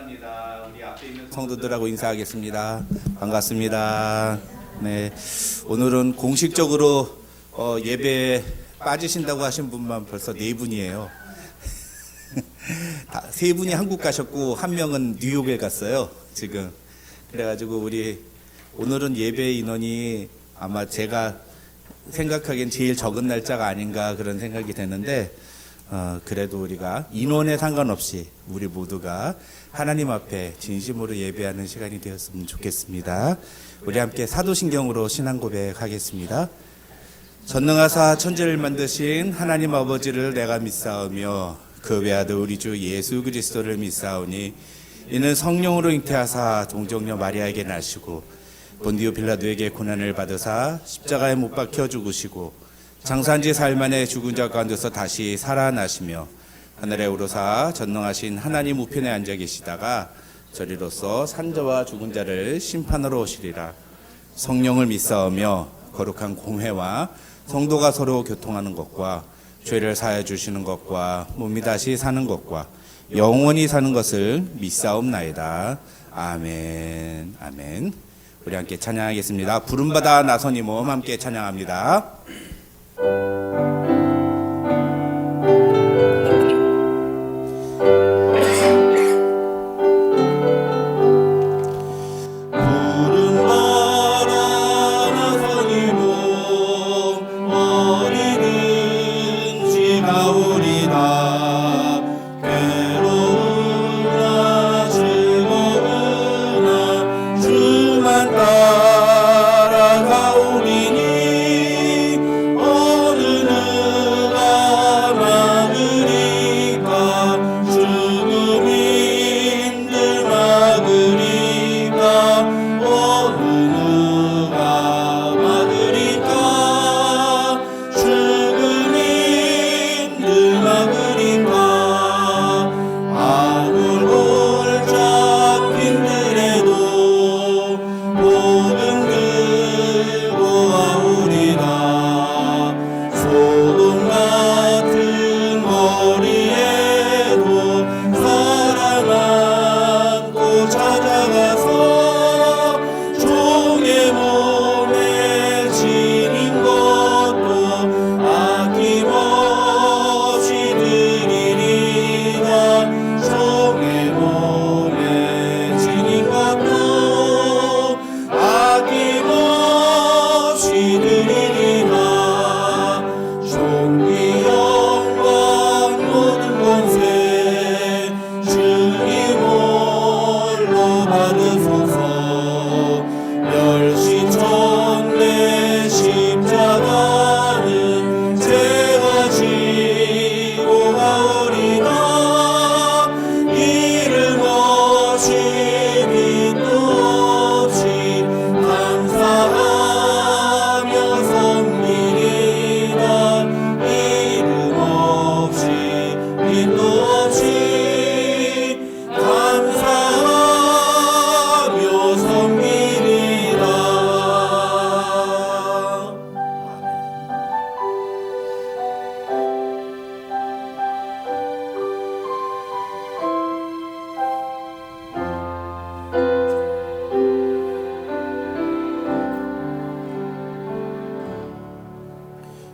감사합니다. 우리 앞에 있는 성도들하고 인사하겠습니다. 반갑습니다. 네, 오늘은 공식적으로 예배에 빠지신다고 하신 분만 벌써 4분이에요. 세 분이 한국 가셨고 한 명은 뉴욕에 갔어요. 지금 그래가지고 우리 오늘은 예배 인원이 아마 제가 생각하기엔 제일 적은 날짜가 아닌가 그런 생각이 되는데 그래도 우리가 인원에 상관없이 우리 모두가 하나님 앞에 진심으로 예배하는 시간이 되었으면 좋겠습니다. 우리 함께 사도신경으로 신앙 고백하겠습니다. 전능하사 천지를 만드신 하나님 아버지를 내가 믿사오며 그 외아들 우리 주 예수 그리스도를 믿사오니 이는 성령으로 잉태하사 동정녀 마리아에게 나시고 본디오 빌라도에게 고난을 받으사 십자가에 못 박혀 죽으시고 장사한 지 사흘 만에 죽은 자 가운데서 다시 살아나시며 하늘에 오르사 전능하신 하나님 우편에 앉아 계시다가 저리로서 산자와 죽은 자를 심판하러 오시리라. 성령을 믿사오며 거룩한 공회와 성도가 서로 교통하는 것과 죄를 사하여 주시는 것과 몸이 다시 사는 것과 영원히 사는 것을 믿사옵나이다. 아멘. 아멘. 우리 함께 찬양하겠습니다. 부름받아 나선 이 몸 함께 찬양합니다.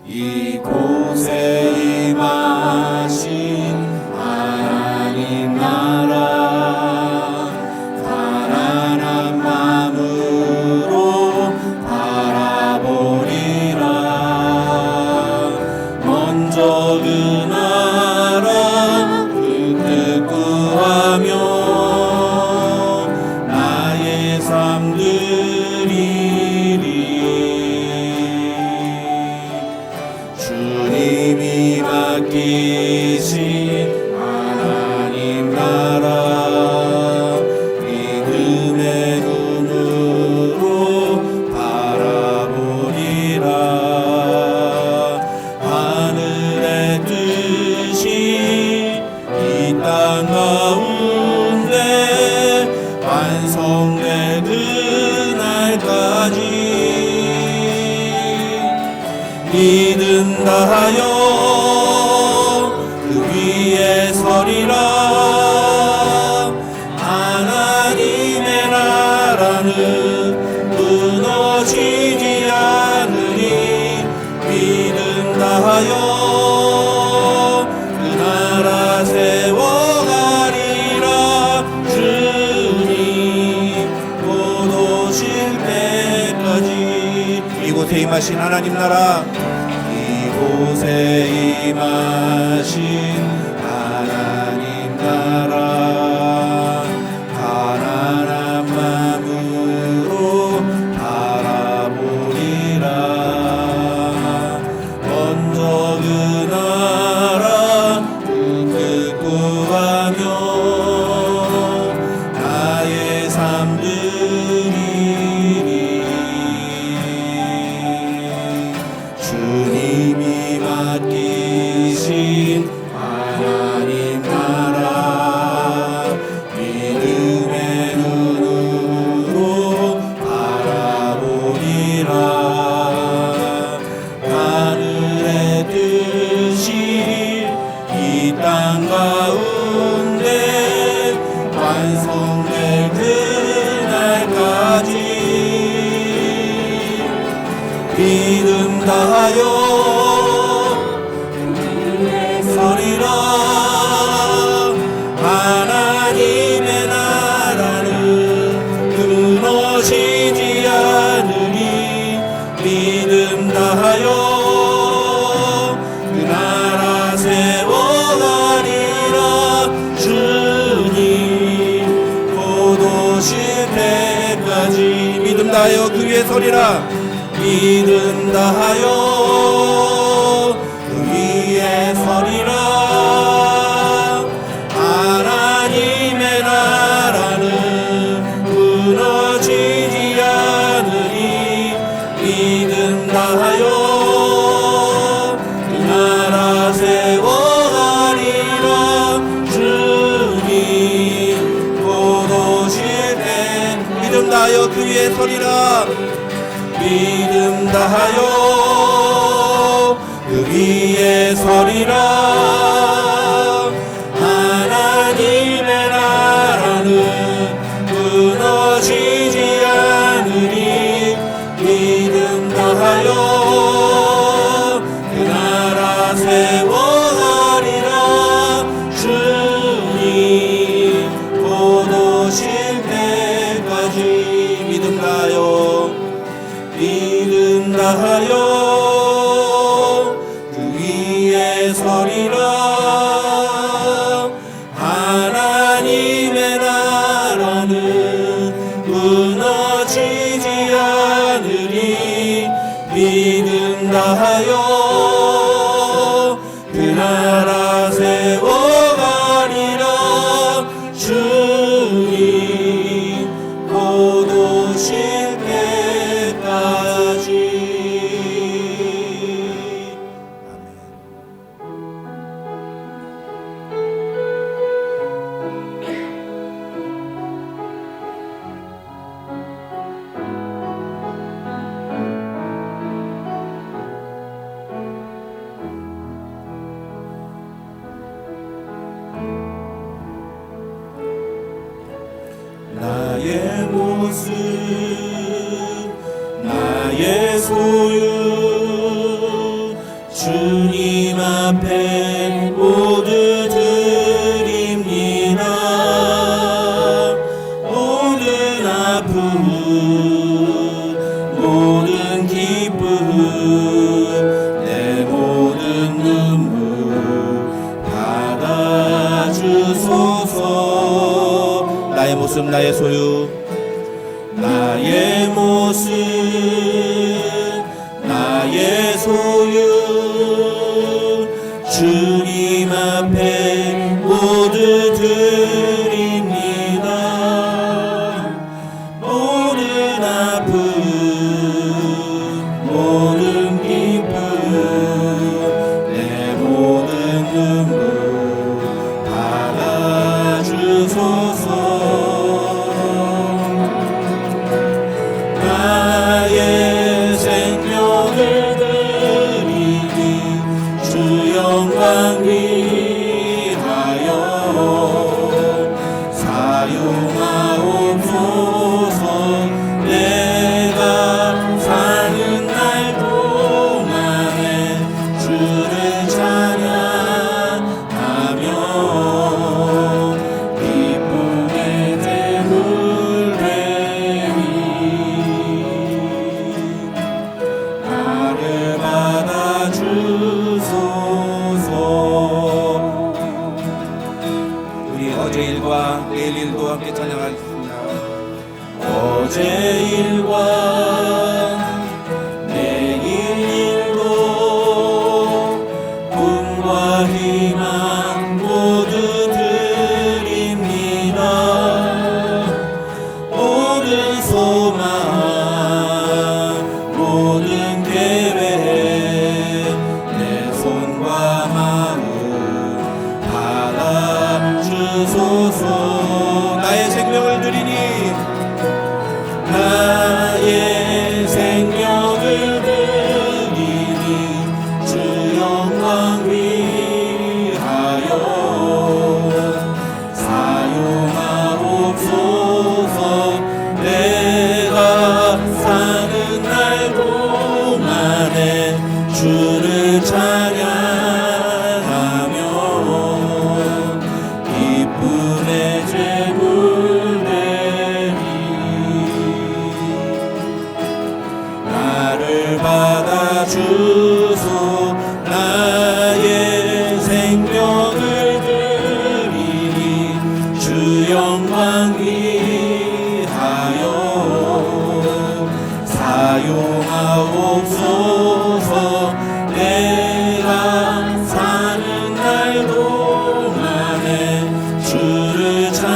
이곳에 임하신 하나님 나라 가난한 마음으로 바라보리라. 먼저 그 나라 그 뜻 구하며 나의 삶 드리리. 주님이 맡기신 하나님 나라 믿음의 눈으로 바라보리라. 하늘의 뜻이 이 땅 가운데 완성될 그날까지 믿는다 하여 그 위에 서리라. 임하신 하나님 나라, 이곳에 임하신 하나님 나라, 가난한 마음으로 바라보리라. 먼저 그 나라 뜻을 구하며 나의 삶 드리리. 주님이 맡기신 하나님 나라, 믿음의 눈으로 바라보리라. 하늘의 뜻이 이 땅 가운데 완성될 그날까지 믿음 다하여 서리라. 하나님의 나라는 무너지지 않으리. 믿음 다하여 그 나라 세워가리라. 주님 곧 오실 때까지 믿음 다하여 그 위에 서리라. 믿음 다하여 그 위에 서리라. 하나님의 나라는 무너지지 않으리. 믿음 다하여 그 나라 세워가리라. 주님 곧 오실 때 믿음 다하여 그 위에 서리라. 믿음 다하여 그 위에 서리라. 하나님의 나라는 무너지지 않으리. 믿음 다하여 그 나라 세워가리라. 주님 곧 오실 때까지 믿음 다하여 믿음 다하여 그 위에 서리라. 하나님의 나라는 무너지지 않으리. 믿음 다하여 그 나라 세워가리라. 주님 곧 오실 때까지. 나의 모습 나의 소유 주님 앞에 모두 드립니다. 모든 아픔 모든 기쁨 내 모든 눈물 받아주소서. 나의 모습 나의 소유 나의 모습 나의 소유 주님 앞에 모두 드립니다. 모든 아픔 모든 기쁨 내 모든 눈물 받아주소서. 나의 생명을 드리니 주 영광 위하여 사용하옵소서. 내가 사는 날 동안에 주를 찬양하며 기쁨의 제물 드리니 일과 내일 일도 함께 찬양하겠습니다. 어제 일과 내일 일도 꿈과 희망 모두 드립니다. 모든 소망 모든 계획 내 손과 마음 받아주소서. 나의 생명을 드리니 나의 생명을 드리니 주 영광 위하여 사용하옵소서. 내가 사는 날 동안에 주를 찬양하며 기쁨의 제물 나를 받아주소. 나의 생명을 드리니 주 영광 위하여 사용하옵소서. 내가 사는 날 동안에 주를 찬양하며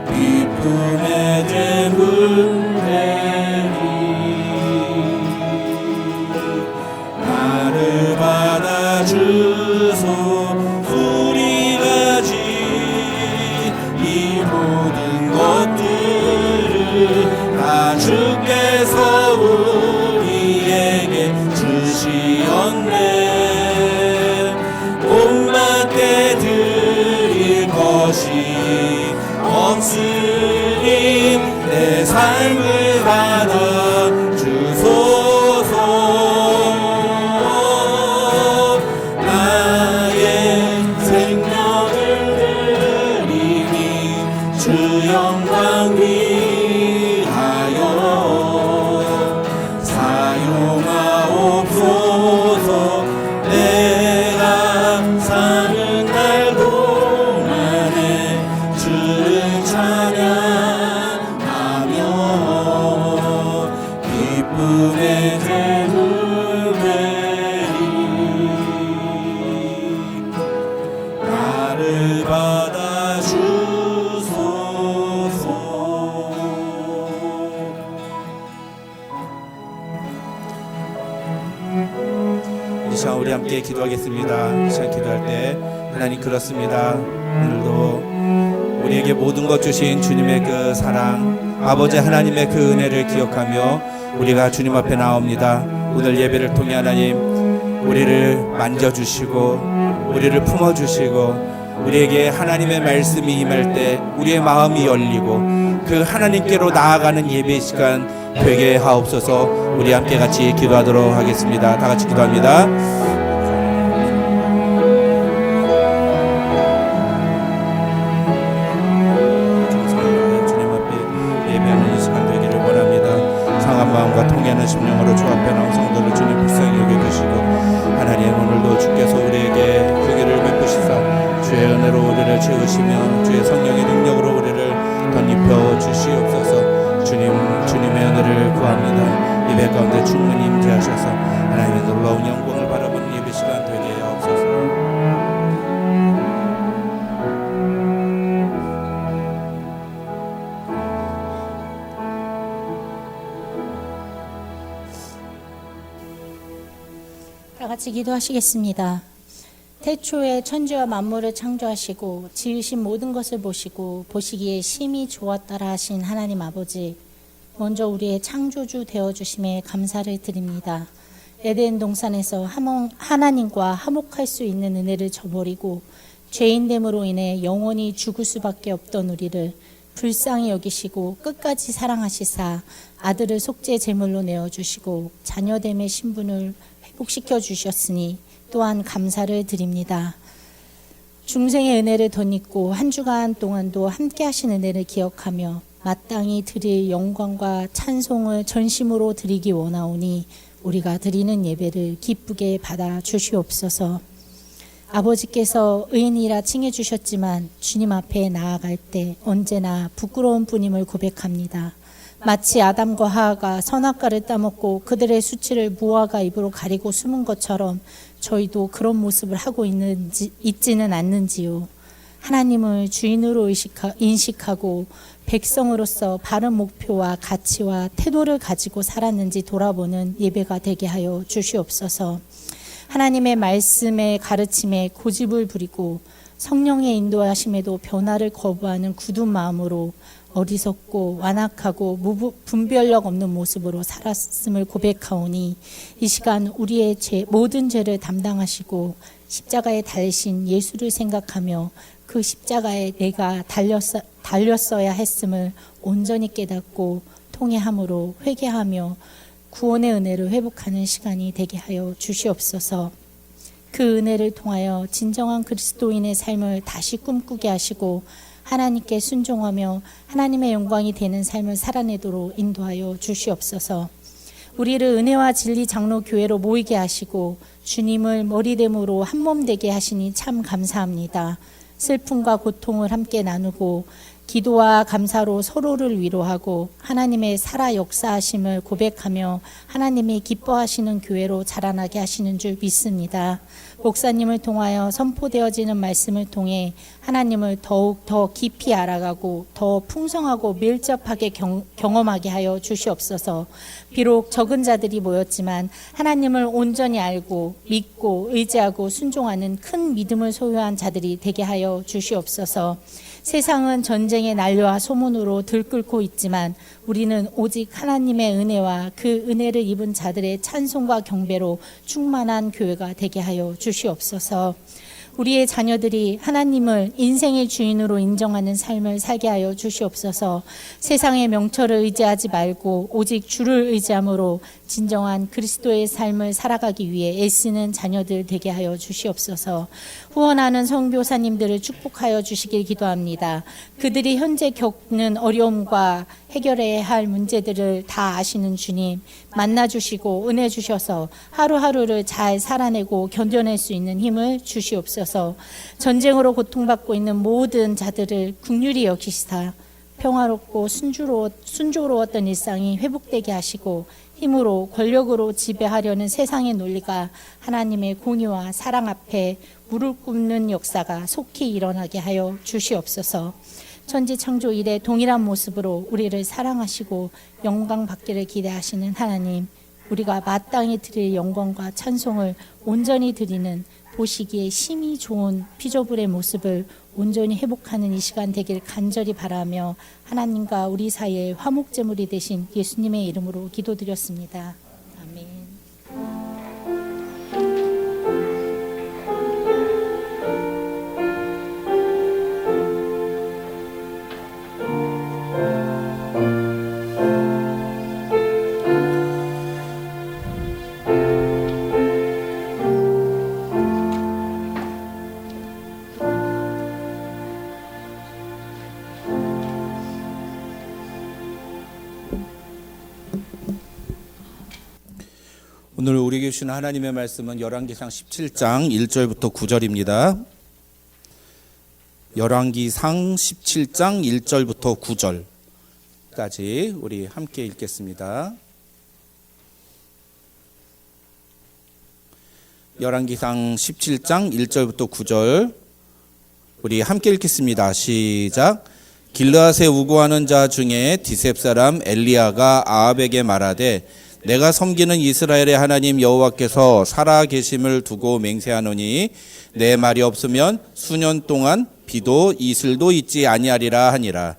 기쁨의 제물 나를 받아주소. 우리가 이 모든 것들을 다 주께서 우리에게 주시었네. 본받게 드릴 것이 없으니 내 삶을 받아 주소서. 나의 생명을 드리니 주 영광 위하여 사용하옵소서. 내가 사는 날 동안에 주를 찬양하며 기쁨의 제물 되리. 나를 받아주소서. 이 시간 우리 함께 기도하겠습니다. 이 시간 기도할 때 하나님 그렇습니다. 오늘도 우리에게 모든 것 주신 주님의 그 사랑, 아버지 하나님의 그 은혜를 기억하며 우리가 주님 앞에 나옵니다. 오늘 예배를 통해 하나님 우리를 만져주시고 우리를 품어주시고 우리에게 하나님의 말씀이 임할 때 우리의 마음이 열리고 그 하나님께로 나아가는 예배 시간 되게 하옵소서. 우리 함께 같이 기도하도록 하겠습니다. 다 같이 기도합니다. 주님 앞에 예배하는 이 시간 되기를 원합니다. 상한 마음과 통하는 심령으로 주 앞에 나온 성도를 주님 불쌍히 여겨주시고 하나님 오늘도 주께서 우리에게 그 길을 베푸시사 주의 은혜로 우리를 채우시며 주의 성령의 능력으로 우리를 덧입혀 주시옵소서. 주님의 은혜를 구합니다. 예배 가운데 충만히 임재하셔서 하나님의 놀라운 영광을 바라보는 예배 시간 되게 하옵소서. 다 같이 기도하시겠습니다. 태초에 천지와 만물을 창조하시고 지으신 모든 것을 보시고 보시기에 심히 좋았더라 하신 하나님 아버지, 먼저 우리의 창조주 되어주심에 감사를 드립니다. 에덴 동산에서 하나님과 화목할 수 있는 은혜를 저버리고 죄인됨으로 인해 영원히 죽을 수밖에 없던 우리를 불쌍히 여기시고 끝까지 사랑하시사 아들을 속죄 제물로 내어주시고 자녀됨의 신분을 회복시켜 주셨으니 또한 감사를 드립니다. 중생의 은혜를 덧입고 한 주간 동안도 함께 하신 은혜를 기억하며 마땅히 드릴 영광과 찬송을 전심으로 드리기 원하오니 우리가 드리는 예배를 기쁘게 받아 주시옵소서. 아버지께서 의인이라 칭해 주셨지만 주님 앞에 나아갈 때 언제나 부끄러운 분임을 고백합니다. 마치 아담과 하하가 선악과를 따먹고 그들의 수치를 무화과 잎으로 가리고 숨은 것처럼 저희도 그런 모습을 하고 있지는 않는지요. 하나님을 주인으로 인식하고 백성으로서 바른 목표와 가치와 태도를 가지고 살았는지 돌아보는 예배가 되게 하여 주시옵소서. 하나님의 말씀의 가르침에 고집을 부리고 성령의 인도하심에도 변화를 거부하는 굳은 마음으로 어리석고 완악하고 분별력 없는 모습으로 살았음을 고백하오니 이 시간 우리의 모든 죄를 담당하시고 십자가에 달리신 예수를 생각하며 그 십자가에 내가 달렸어야 했음을 온전히 깨닫고 통회함으로 회개하며 구원의 은혜를 회복하는 시간이 되게 하여 주시옵소서. 그 은혜를 통하여 진정한 그리스도인의 삶을 다시 꿈꾸게 하시고 하나님께 순종하며 하나님의 영광이 되는 삶을 살아내도록 인도하여 주시옵소서. 우리를 은혜와 진리 장로 교회로 모이게 하시고 주님을 머리됨으로 한몸 되게 하시니 참 감사합니다. 슬픔과 고통을 함께 나누고 기도와 감사로 서로를 위로하고 하나님의 살아 역사하심을 고백하며 하나님이 기뻐하시는 교회로 자라나게 하시는 줄 믿습니다. 목사님을 통하여 선포되어지는 말씀을 통해 하나님을 더욱 더 깊이 알아가고 더 풍성하고 밀접하게 경험하게 하여 주시옵소서. 비록 적은 자들이 모였지만 하나님을 온전히 알고 믿고 의지하고 순종하는 큰 믿음을 소유한 자들이 되게 하여 주시옵소서. 세상은 전쟁의 난리와 소문으로 들끓고 있지만 우리는 오직 하나님의 은혜와 그 은혜를 입은 자들의 찬송과 경배로 충만한 교회가 되게 하여 주시옵소서. 우리의 자녀들이 하나님을 인생의 주인으로 인정하는 삶을 살게 하여 주시옵소서. 세상의 명철을 의지하지 말고 오직 주를 의지함으로 진정한 그리스도의 삶을 살아가기 위해 애쓰는 자녀들 되게 하여 주시옵소서. 후원하는 선교사님들을 축복하여 주시길 기도합니다. 그들이 현재 겪는 어려움과 해결해야 할 문제들을 다 아시는 주님, 만나주시고 은혜 주셔서 하루하루를 잘 살아내고 견뎌낼 수 있는 힘을 주시옵소서. 전쟁으로 고통받고 있는 모든 자들을 긍휼히 여기시사 평화롭고 순조로웠던 일상이 회복되게 하시고 힘으로 권력으로 지배하려는 세상의 논리가 하나님의 공의와 사랑 앞에 무릎 꿇는 역사가 속히 일어나게 하여 주시옵소서. 천지창조 이래 동일한 모습으로 우리를 사랑하시고 영광 받기를 기대하시는 하나님, 우리가 마땅히 드릴 영광과 찬송을 온전히 드리는 보시기에 심히 좋은 피조물의 모습을 온전히 회복하는 이 시간 되길 간절히 바라며 하나님과 우리 사이의 화목제물이 되신 예수님의 이름으로 기도드렸습니다. 아멘. 오늘 우리에게 주신 하나님의 말씀은 열왕기상 17장 1절부터 9절입니다. 열왕기상 17장 1절부터 9절까지 우리 함께 읽겠습니다. 열왕기상 17장 1절부터 9절 우리 함께 읽겠습니다. 시작. 길르앗에 우고하는 자 중에 디셉 사람 엘리야가 아합에게 말하되 내가 섬기는 이스라엘의 하나님 여호와께서 살아 계심을 두고 맹세하노니 내 말이 없으면 수년 동안 비도 이슬도 있지 아니하리라 하니라.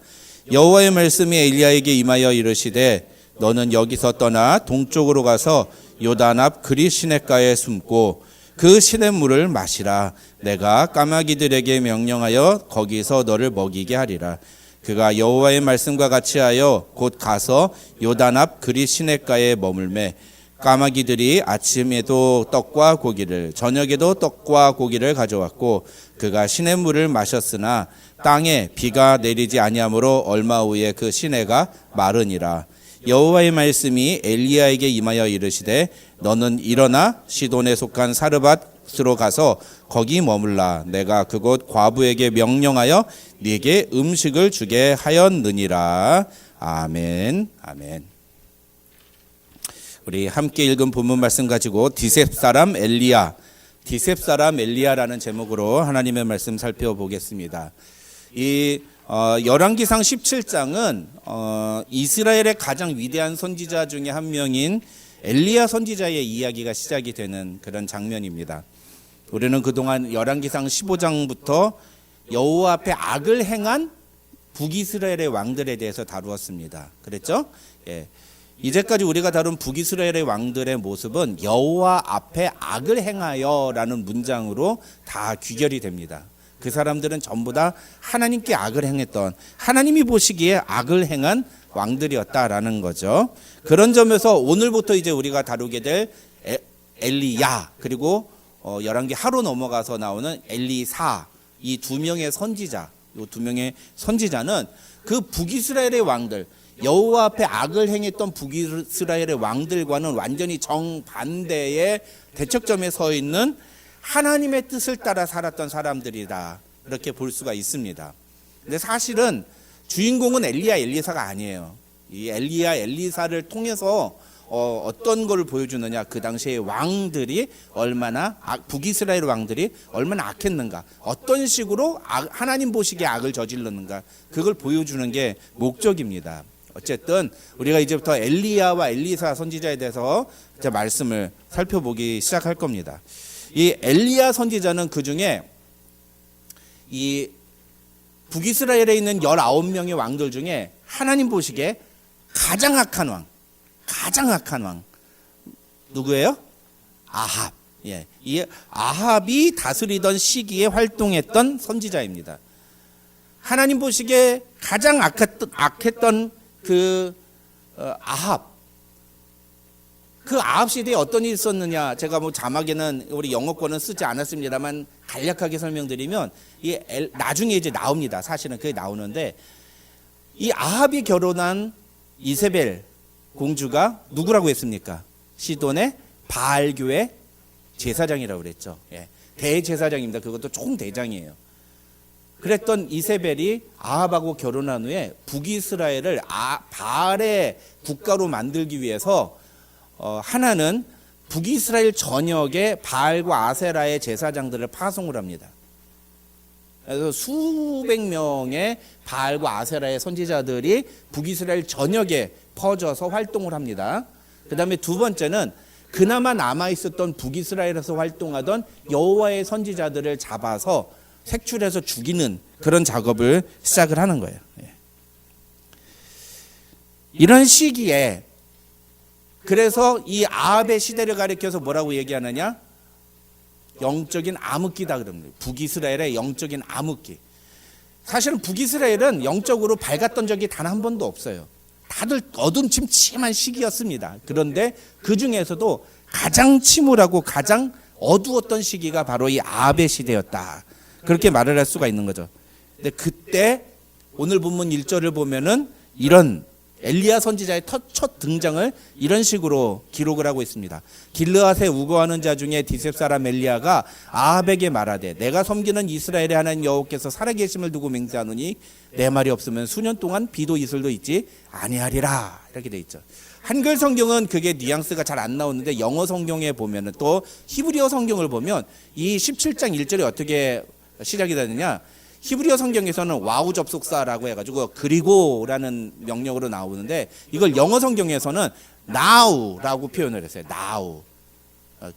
여호와의 말씀이 엘리야에게 임하여 이르시되 너는 여기서 떠나 동쪽으로 가서 요단 앞 그리 시냇가에 숨고 그 시냇물을 마시라. 내가 까마귀들에게 명령하여 거기서 너를 먹이게 하리라. 그가 여호와의 말씀과 같이 하여 곧 가서 요단 앞 그리 시냇가에 머물매 까마귀들이 아침에도 떡과 고기를 저녁에도 떡과 고기를 가져왔고 그가 시냇물을 마셨으나 땅에 비가 내리지 아니하므로 얼마 후에 그 시내가 마르니라. 여호와의 말씀이 엘리야에게 임하여 이르시되 너는 일어나 시돈에 속한 사르밧 곳으로 가서 거기 머물라. 내가 그곳 과부에게 명령하여 네게 음식을 주게 하였느니라. 아멘. 아멘. 우리 함께 읽은 본문 말씀 가지고 디셉 사람 엘리야라는 제목으로 하나님의 말씀 살펴보겠습니다. 이 열왕기상 17장은 이스라엘의 가장 위대한 선지자 중에 한 명인 엘리야 선지자의 이야기가 시작이 되는 그런 장면입니다. 우리는 그동안 열왕기상 15장부터 여호와 앞에 악을 행한 북이스라엘의 왕들에 대해서 다루었습니다. 그랬죠? 예. 이제까지 우리가 다룬 북이스라엘의 왕들의 모습은 여호와 앞에 악을 행하여라는 문장으로 다 귀결이 됩니다. 그 사람들은 전부 다 하나님께 악을 행했던, 하나님이 보시기에 악을 행한 왕들이었다라는 거죠. 그런 점에서 오늘부터 이제 우리가 다루게 될 엘리야, 그리고 열왕기 하로 넘어가서 나오는 엘리사, 이 두 명의 선지자, 이 두 명의 선지자는 그 북이스라엘의 왕들, 여호와 앞에 악을 행했던 북이스라엘의 왕들과는 완전히 정반대의 대척점에 서 있는 하나님의 뜻을 따라 살았던 사람들이다, 이렇게 볼 수가 있습니다. 근데 사실은 주인공은 엘리야 엘리사가 아니에요. 이 엘리야 엘리사를 통해서 어떤 걸 보여주느냐, 그 당시의 왕들이 얼마나 북이스라엘 왕들이 얼마나 악했는가, 어떤 식으로 하나님 보시기에 악을 저질렀는가, 그걸 보여주는 게 목적입니다. 어쨌든 우리가 이제부터 엘리야와 엘리사 선지자에 대해서 이제 말씀을 살펴보기 시작할 겁니다. 이 엘리야 선지자는 그 중에 이 북이스라엘에 있는 19명의 왕들 중에 하나님 보시기에 가장 악한 왕 누구예요? 아합. 예, 이 아합이 다스리던 시기에 활동했던 선지자입니다. 하나님 보시기에 가장 악했던 그 아합, 그 아합 시대에 어떤 일이 있었느냐, 제가 뭐 자막에는 우리 영어권은 쓰지 않았습니다만 간략하게 설명드리면 나중에 이제 나옵니다. 사실은 그게 나오는데, 이 아합이 결혼한 이세벨 공주가 누구라고 했습니까? 시돈의 바알교회 제사장이라고 그랬죠. 예, 대제사장입니다. 그것도 총대장이에요. 그랬던 이세벨이 아합하고 결혼한 후에 북이스라엘을 바알의 국가로 만들기 위해서 하나는 북이스라엘 전역에 바알과 아세라의 제사장들을 파송을 합니다. 그래서 수백 명의 바알과 아세라의 선지자들이 북이스라엘 전역에 퍼져서 활동을 합니다. 그 다음에 두 번째는 그나마 남아있었던 북이스라엘에서 활동하던 여호와의 선지자들을 잡아서 색출해서 죽이는 그런 작업을 시작을 하는 거예요. 이런 시기에 그래서 이 아합의 시대를 가리켜서 뭐라고 얘기하느냐? 영적인 암흑기다 그럽니다. 북이스라엘의 영적인 암흑기. 사실은 북이스라엘은 영적으로 밝았던 적이 단 한 번도 없어요. 다들 어둠침침한 시기였습니다. 그런데 그 중에서도 가장 침울하고 가장 어두웠던 시기가 바로 이 아합의 시대였다, 그렇게 말을 할 수가 있는 거죠. 근데 그때 오늘 본문 1절을 보면은 이런 엘리야 선지자의 첫 등장을 이런 식으로 기록을 하고 있습니다. 길르앗에 우거하는 자 중에 디셉 사람 엘리야가 아합에게 말하되 내가 섬기는 이스라엘의 하나님 여호와께서 살아계심을 두고 맹세하노니 내 말이 없으면 수년 동안 비도 이슬도 있지 아니하리라, 이렇게 돼 있죠. 한글 성경은 그게 뉘앙스가 잘 안 나오는데 영어 성경에 보면은, 또 히브리어 성경을 보면 이 17장 1절이 어떻게 시작이 되느냐, 히브리어 성경에서는 와우 접속사라고 해가지고 그리고라는 명령으로 나오는데, 이걸 영어 성경에서는 now라고 표현을 했어요. now.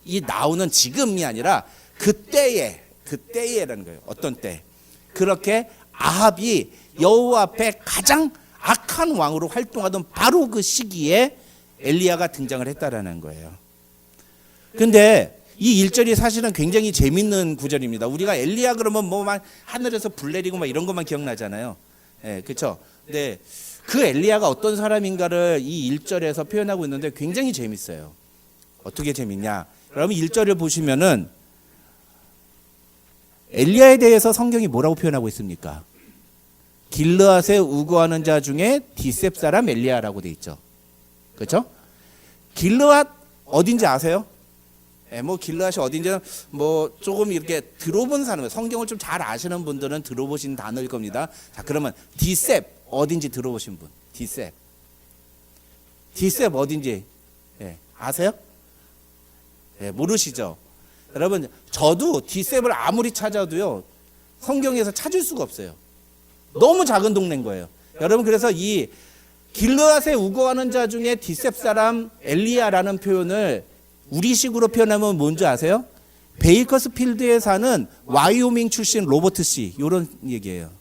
이 now는 지금이 아니라 그때에라는 거예요. 어떤 때? 그렇게 아합이 여호와 앞에 가장 악한 왕으로 활동하던 바로 그 시기에 엘리야가 등장을 했다라는 거예요. 근데 이 1절이 사실은 굉장히 재밌는 구절입니다. 우리가 엘리야 그러면 뭐만 하늘에서 불 내리고 막 이런 것만 기억나잖아요. 예, 그렇죠? 근데 그 엘리야가 어떤 사람인가를 이 1절에서 표현하고 있는데 굉장히 재밌어요. 어떻게 재밌냐? 그러면 1절을 보시면은 엘리야에 대해서 성경이 뭐라고 표현하고 있습니까? 길르앗에 우거하는 자 중에 디셉 사람 엘리야라고 돼 있죠. 그렇죠? 길르앗 어딘지 아세요? 뭐 길르앗이 어딘지 뭐 조금 이렇게 들어본 사람, 성경을 좀 잘 아시는 분들은 들어보신 단어일 겁니다. 자, 그러면 디셉 어딘지 들어보신 분? 디셉 어딘지 아세요? 모르시죠? 여러분, 저도 디셉을 아무리 찾아도요 성경에서 찾을 수가 없어요. 너무 작은 동네인 거예요. 여러분, 그래서 이 길르앗에 우거하는 자 중에 디셉 사람 엘리야라는 표현을 우리식으로 표현하면 뭔지 아세요? 베이커스필드에 사는 와이오밍 출신 로버트 씨, 이런 얘기예요.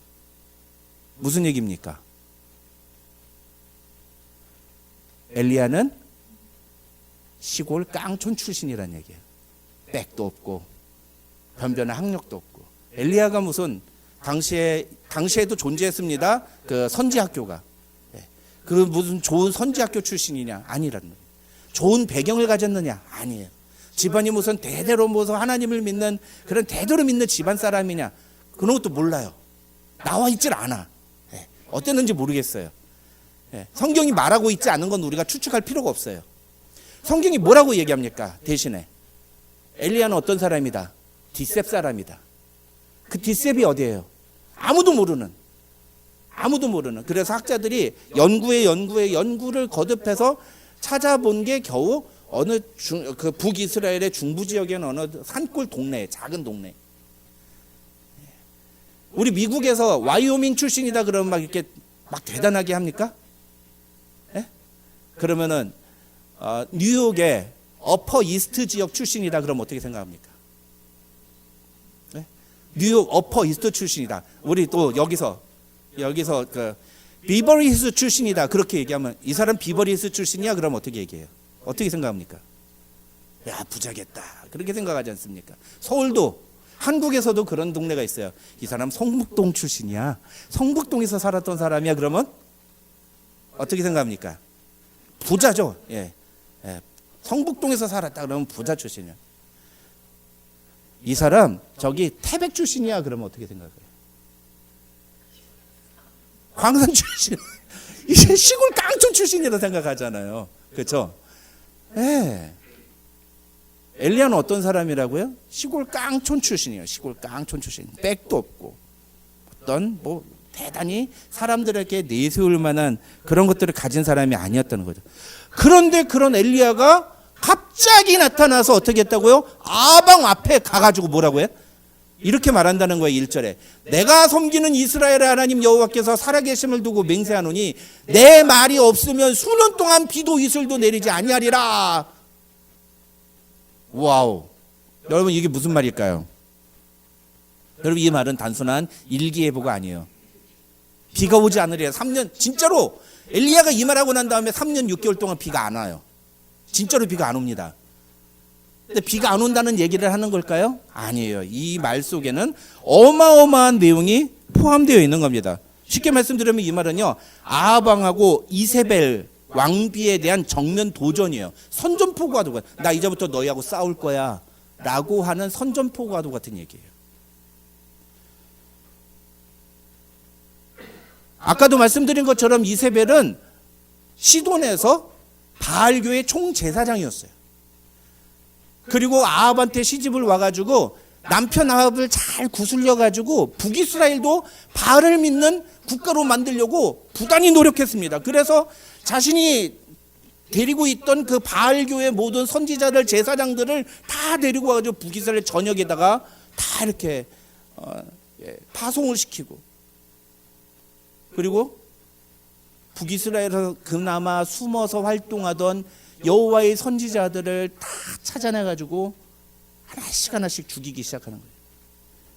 무슨 얘기입니까? 엘리야는 시골 깡촌 출신이란 얘기예요. 백도 없고 변변한 학력도 없고. 엘리야가 무슨 당시에도 존재했습니다. 그 선지학교가. 그 무슨 좋은 선지학교 출신이냐? 아니라는 거예요. 좋은 배경을 가졌느냐? 아니에요. 집안이 무슨 대대로 모서 하나님을 믿는 그런 대대로 믿는 집안 사람이냐? 그런 것도 몰라요. 나와 있질 않아. 어땠는지 모르겠어요. 성경이 말하고 있지 않은 건 우리가 추측할 필요가 없어요. 성경이 뭐라고 얘기합니까? 대신에 엘리야는 어떤 사람이다? 디셉 사람이다. 그 디셉이 어디예요? 아무도 모르는. 그래서 학자들이 연구를 거듭해서 찾아본 게 겨우 어느 그 북이스라엘의 중부 지역에 있는 어느 산골 동네, 작은 동네. 우리 미국에서 와이오밍 출신이다 그러면 막 이렇게 막 대단하게 합니까? 그러면은 뉴욕의 어퍼 이스트 지역 출신이다 그러면 어떻게 생각합니까? 뉴욕 어퍼 이스트 출신이다. 우리 또 여기서 그 비버리힐스 출신이다 그렇게 얘기하면 이 사람 비버리힐스 출신이야 그러면 어떻게 얘기해요? 어떻게 생각합니까? 야, 부자겠다 그렇게 생각하지 않습니까? 서울도, 한국에서도 그런 동네가 있어요. 이 사람 성북동 출신이야, 성북동에서 살았던 사람이야 그러면 어떻게 생각합니까? 부자죠. 성북동에서 살았다 그러면 부자 출신이야. 이 사람 저기 태백 출신이야 그러면 어떻게 생각해요? 광산 출신. 이제 시골 깡촌 출신이라고 생각하잖아요. 그렇죠? 엘리야는 어떤 사람이라고요? 시골 깡촌 출신이에요. 시골 깡촌 출신. 백도 없고 어떤 뭐 대단히 사람들에게 내세울 만한 그런 것들을 가진 사람이 아니었다는 거죠. 그런데 그런 엘리야가 갑자기 나타나서 어떻게 했다고요? 아방 앞에 가가지고 뭐라고 해요? 이렇게 말한다는 거예요. 1절에 내가 섬기는 이스라엘의 하나님 여호와께서 살아계심을 두고 맹세하노니 내 말이 없으면 수년 동안 비도 이슬도 내리지 아니하리라. 와우, 여러분 이게 무슨 말일까요? 여러분 이 말은 단순한 일기예보가 아니에요. 비가 오지 않으리라. 3년, 진짜로 엘리야가 이 말하고 난 다음에 3년 6개월 동안 비가 안 와요. 진짜로 비가 안 옵니다. 근데 비가 안 온다는 얘기를 하는 걸까요? 아니에요. 이 말 속에는 어마어마한 내용이 포함되어 있는 겁니다. 쉽게 말씀드리면 이 말은요, 아합 왕하고 이세벨 왕비에 대한 정면 도전이에요. 선전포고와도 같은, 나 이제부터 너희하고 싸울 거야 라고 하는 선전포고와도 같은 얘기예요. 아까도 말씀드린 것처럼 이세벨은 시돈에서 바알교의 총제사장이었어요. 그리고 아합한테 시집을 와가지고 남편 아합을 잘 구슬려가지고 북이스라엘도 바알을 믿는 국가로 만들려고 부단히 노력했습니다. 그래서 자신이 데리고 있던 그 바알교의 모든 선지자들, 제사장들을 다 데리고 와가지고 북이스라엘 전역에다가 다 이렇게 파송을 시키고, 그리고 북이스라엘에서 그나마 숨어서 활동하던 여호와의 선지자들을 다 찾아내가지고 하나씩 죽이기 시작하는 거예요.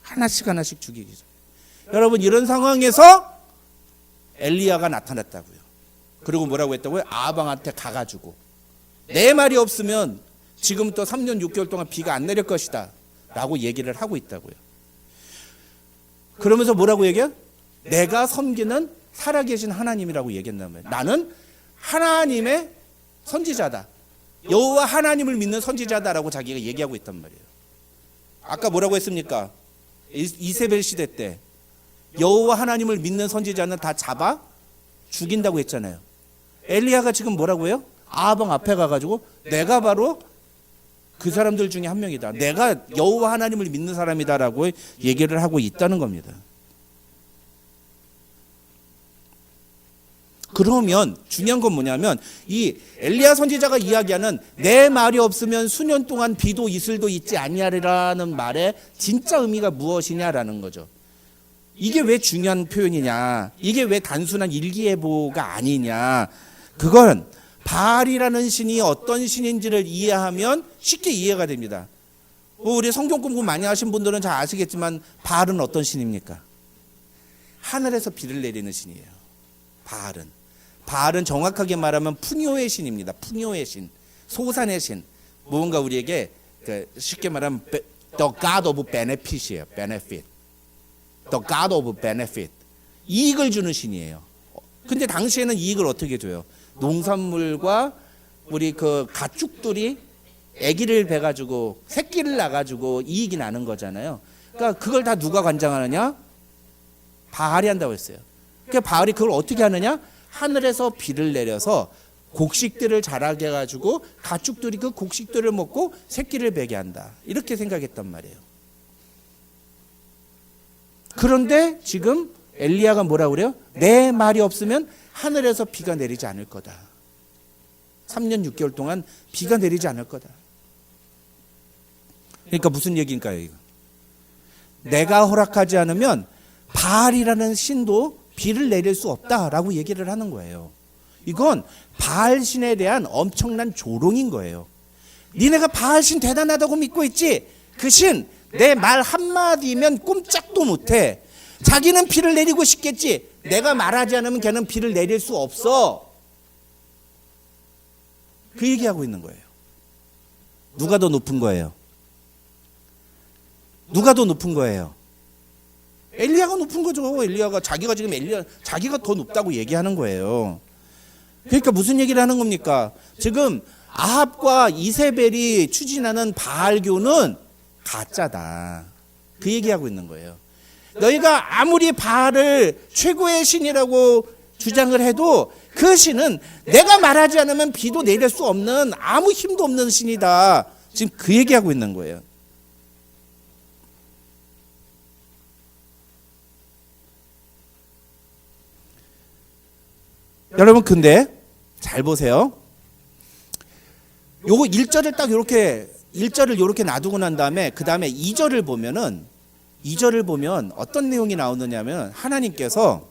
하나씩 죽이기 시작. 여러분 이런 상황에서 엘리야가 나타났다고요. 그리고 뭐라고 했다고요? 아방한테 가가지고 내 말이 없으면 지금부터 3년 6개월 동안 비가 안 내릴 것이다 라고 얘기를 하고 있다고요. 그러면서 뭐라고 얘기해요? 내가 섬기는 살아계신 하나님이라고 얘기했단 말이에요. 나는 하나님의 선지자다, 여호와 하나님을 믿는 선지자다라고 자기가 얘기하고 있단 말이에요. 아까 뭐라고 했습니까? 이세벨 시대 때 여호와 하나님을 믿는 선지자는 다 잡아 죽인다고 했잖아요. 엘리야가 지금 뭐라고 해요? 아방 앞에 가가지고 내가 바로 그 사람들 중에 한 명이다. 내가 여호와 하나님을 믿는 사람이다라고 얘기를 하고 있다는 겁니다. 그러면 중요한 건 뭐냐면 이 엘리야 선지자가 이야기하는 내 말이 없으면 수년 동안 비도 이슬도 있지 아니하리라는 말의 진짜 의미가 무엇이냐라는 거죠. 이게 왜 중요한 표현이냐, 이게 왜 단순한 일기예보가 아니냐. 그건 바알이라는 신이 어떤 신인지를 이해하면 쉽게 이해가 됩니다. 우리 성경 공부 많이 하신 분들은 잘 아시겠지만 바알은 어떤 신입니까? 하늘에서 비를 내리는 신이에요. 바알은 정확하게 말하면 풍요의 신입니다. 풍요의 신, 소산의 신. 뭔가 우리에게 쉽게 말하면 the God of benefit이에요. benefit. The God of benefit. 이익을 주는 신이에요. 근데 당시에는 이익을 어떻게 줘요? 농산물과 우리 그 가축들이 아기를 베가지고 새끼를 낳아가지고 이익이 나는 거잖아요. 그러니까 그걸 다 누가 관장하느냐? 바알이 한다고 했어요. 그러니까 바알이 그걸 어떻게 하느냐? 하늘에서 비를 내려서 곡식들을 자라게 해가지고 가축들이 그 곡식들을 먹고 새끼를 베게 한다. 이렇게 생각했단 말이에요. 그런데 지금 엘리야가 뭐라고 그래요? 내 말이 없으면 하늘에서 비가 내리지 않을 거다. 3년 6개월 동안 비가 내리지 않을 거다. 그러니까 무슨 얘기인가요? 이거? 내가 허락하지 않으면 바알이라는 신도 비를 내릴 수 없다라고 얘기를 하는 거예요. 이건 바알 신에 대한 엄청난 조롱인 거예요. 니네가 바알 신 대단하다고 믿고 있지? 그 신 내 말 한마디면 꼼짝도 못해. 자기는 비를 내리고 싶겠지. 내가 말하지 않으면 걔는 비를 내릴 수 없어. 그 얘기하고 있는 거예요. 누가 더 높은 거예요? 누가 더 높은 거예요? 엘리야가 높은 거죠. 엘리야가 자기가 지금 자기가 더 높다고 얘기하는 거예요. 그러니까 무슨 얘기를 하는 겁니까? 지금 아합과 이세벨이 추진하는 바알교는 가짜다. 그 얘기하고 있는 거예요. 너희가 아무리 바알을 최고의 신이라고 주장을 해도 그 신은 내가 말하지 않으면 비도 내릴 수 없는 아무 힘도 없는 신이다. 지금 그 얘기하고 있는 거예요. 여러분 근데 잘 보세요. 요거 1절을 딱 요렇게 1절을 요렇게 놔두고 난 다음에 그 다음에 2절을 보면 어떤 내용이 나오느냐면 하나님께서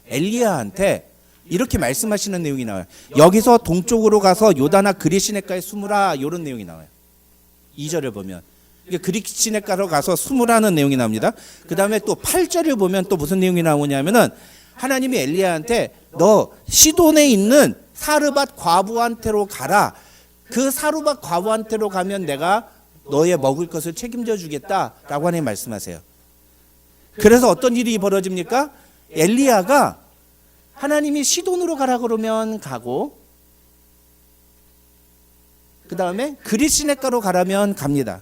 엘리야한테 이렇게 말씀하시는 내용이 나와요. 여기서 동쪽으로 가서 요다나 그리시네가에 숨으라. 이런 내용이 나와요. 2절을 보면 그리시네가로 가서 숨으라는 내용이 나옵니다. 그 다음에 또 8절을 보면 또 무슨 내용이 나오냐면은 하나님이 엘리야한테 너 시돈에 있는 사르밧 과부한테로 가라. 그 사르밧 과부한테로 가면 내가 너의 먹을 것을 책임져 주겠다라고 하나님 말씀하세요. 그래서 어떤 일이 벌어집니까? 엘리야가 하나님이 시돈으로 가라 그러면 가고 그 다음에 그리시네가로 가라면 갑니다.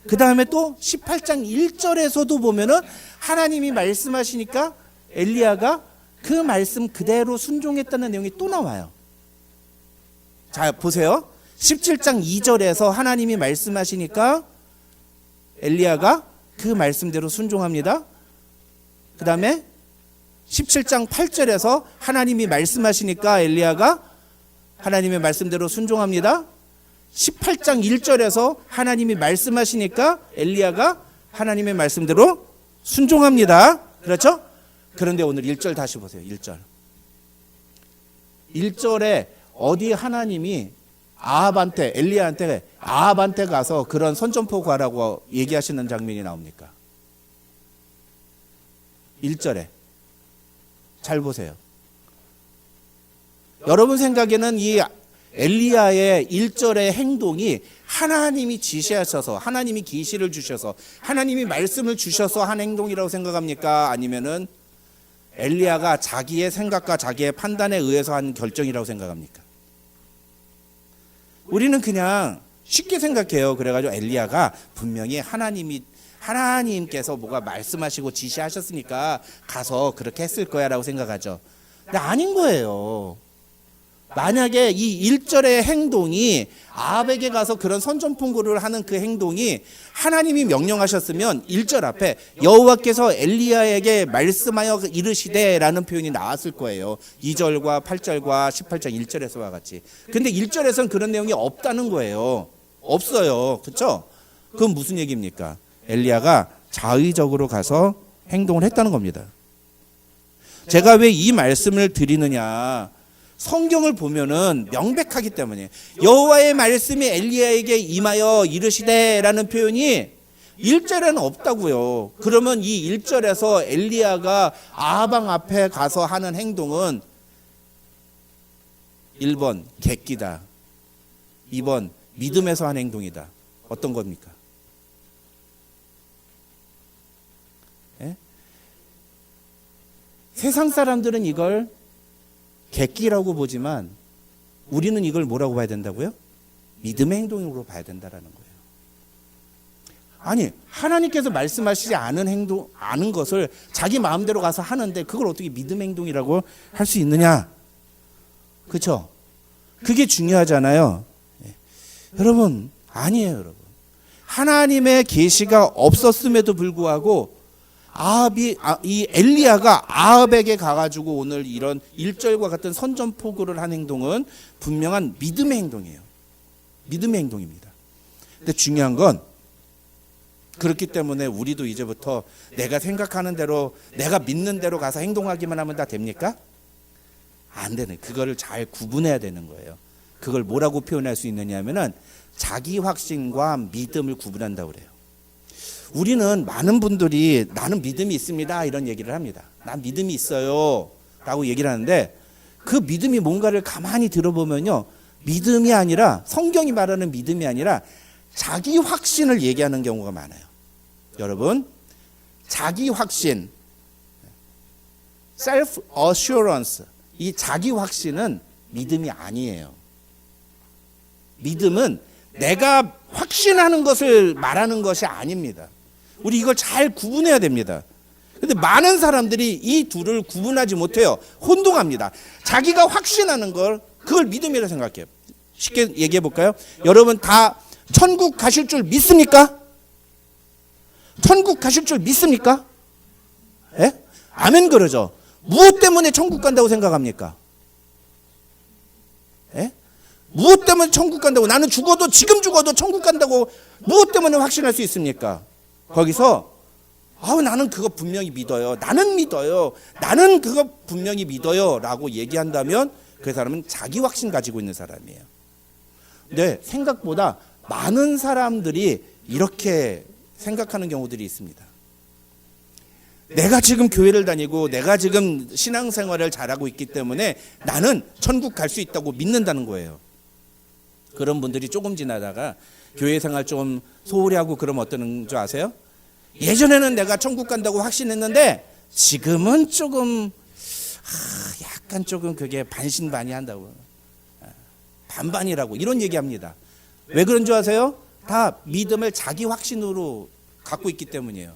그 다음에 또 18장 1절에서도 보면은 하나님이 말씀하시니까 엘리야가 그 말씀 그대로 순종했다는 내용이 또 나와요. 자 보세요. 17장 2절에서 하나님이 말씀하시니까 엘리야가 그 말씀대로 순종합니다. 그 다음에 17장 8절에서 하나님이 말씀하시니까 엘리야가 하나님의 말씀대로 순종합니다. 18장 1절에서 하나님이 말씀하시니까 엘리야가 하나님의 말씀대로 순종합니다. 그렇죠? 그런데 오늘 1절 다시 보세요. 1절. 1절에 어디 하나님이 엘리야한테 아합한테 가서 그런 선전포 가라고 얘기하시는 장면이 나옵니까? 1절에. 잘 보세요. 여러분 생각에는 이 엘리야의 1절의 행동이 하나님이 지시하셔서 하나님이 계시를 주셔서 하나님이 말씀을 주셔서 한 행동이라고 생각합니까? 아니면은 엘리야가 자기의 생각과 자기의 판단에 의해서 한 결정이라고 생각합니까? 우리는 그냥 쉽게 생각해요. 그래가지고 엘리야가 분명히 하나님께서 뭐가 말씀하시고 지시하셨으니까 가서 그렇게 했을 거야 라고 생각하죠. 근데 아닌 거예요. 만약에 이 1절의 행동이 아합에게 가서 그런 선전포고를 하는 그 행동이 하나님이 명령하셨으면 1절 앞에 여호와께서 엘리야에게 말씀하여 이르시되 라는 표현이 나왔을 거예요. 2절과 8절과 18절 1절에서와 같이. 근데 1절에서는 그런 내용이 없다는 거예요. 없어요. 그렇죠? 그건 무슨 얘기입니까? 엘리야가 자의적으로 가서 행동을 했다는 겁니다. 제가 왜 이 말씀을 드리느냐? 성경을 보면은 명백하기 때문에 여호와의 말씀이 엘리야에게 임하여 이르시되라는 표현이 1절에는 없다고요. 그러면 이 1절에서 엘리야가 아하방 앞에 가서 하는 행동은 1번 객기다. 2번 믿음에서 한 행동이다. 어떤 겁니까? 예? 세상 사람들은 이걸 객기라고 보지만 우리는 이걸 뭐라고 봐야 된다고요? 믿음의 행동으로 봐야 된다라는 거예요. 아니, 하나님께서 말씀하시지 않은 것을 자기 마음대로 가서 하는데 그걸 어떻게 믿음의 행동이라고 할 수 있느냐? 그렇죠? 그게 중요하잖아요. 여러분, 아니에요, 여러분. 하나님의 계시가 없었음에도 불구하고 이 엘리야가 아합에게 가가지고 오늘 이런 1절과 같은 선전포고를 한 행동은 분명한 믿음의 행동이에요. 믿음의 행동입니다. 근데 중요한 건 그렇기 때문에 우리도 이제부터 내가 생각하는 대로 내가 믿는 대로 가서 행동하기만 하면 다 됩니까? 안 되네. 그거를 잘 구분해야 되는 거예요. 그걸 뭐라고 표현할 수 있느냐 하면은 자기 확신과 믿음을 구분한다고 그래요. 우리는 많은 분들이 나는 믿음이 있습니다 이런 얘기를 합니다. 난 믿음이 있어요 라고 얘기를 하는데 그 믿음이 뭔가를 가만히 들어보면요, 믿음이 아니라, 성경이 말하는 믿음이 아니라 자기 확신을 얘기하는 경우가 많아요. 여러분, 자기 확신, self assurance, 이 자기 확신은 믿음이 아니에요. 믿음은 내가 확신하는 것을 말하는 것이 아닙니다. 우리 이걸 잘 구분해야 됩니다. 근데 많은 사람들이 이 둘을 구분하지 못해요. 혼동합니다. 자기가 확신하는 걸 그걸 믿음이라고 생각해요. 쉽게 얘기해 볼까요? 여러분 다 천국 가실 줄 믿습니까? 천국 가실 줄 믿습니까? 예? 아멘 그러죠. 무엇 때문에 천국 간다고 생각합니까? 예? 무엇 때문에 천국 간다고, 나는 죽어도 지금 죽어도 천국 간다고 무엇 때문에 확신할 수 있습니까? 거기서 나는 그거 분명히 믿어요. 나는 믿어요. 나는 그거 분명히 믿어요 라고 얘기한다면 그 사람은 자기 확신 가지고 있는 사람이에요. 근데 생각보다 많은 사람들이 이렇게 생각하는 경우들이 있습니다. 내가 지금 교회를 다니고 내가 지금 신앙생활을 잘하고 있기 때문에 나는 천국 갈 수 있다고 믿는다는 거예요. 그런 분들이 조금 지나다가 교회 생활 좀 소홀히 하고 그러면 어떠는 줄 아세요? 예전에는 내가 천국 간다고 확신했는데 지금은 조금 약간 조금 그게 반신반의한다고, 반반이라고 이런 얘기합니다. 왜 그런 줄 아세요? 다 믿음을 자기 확신으로 갖고 있기 때문이에요.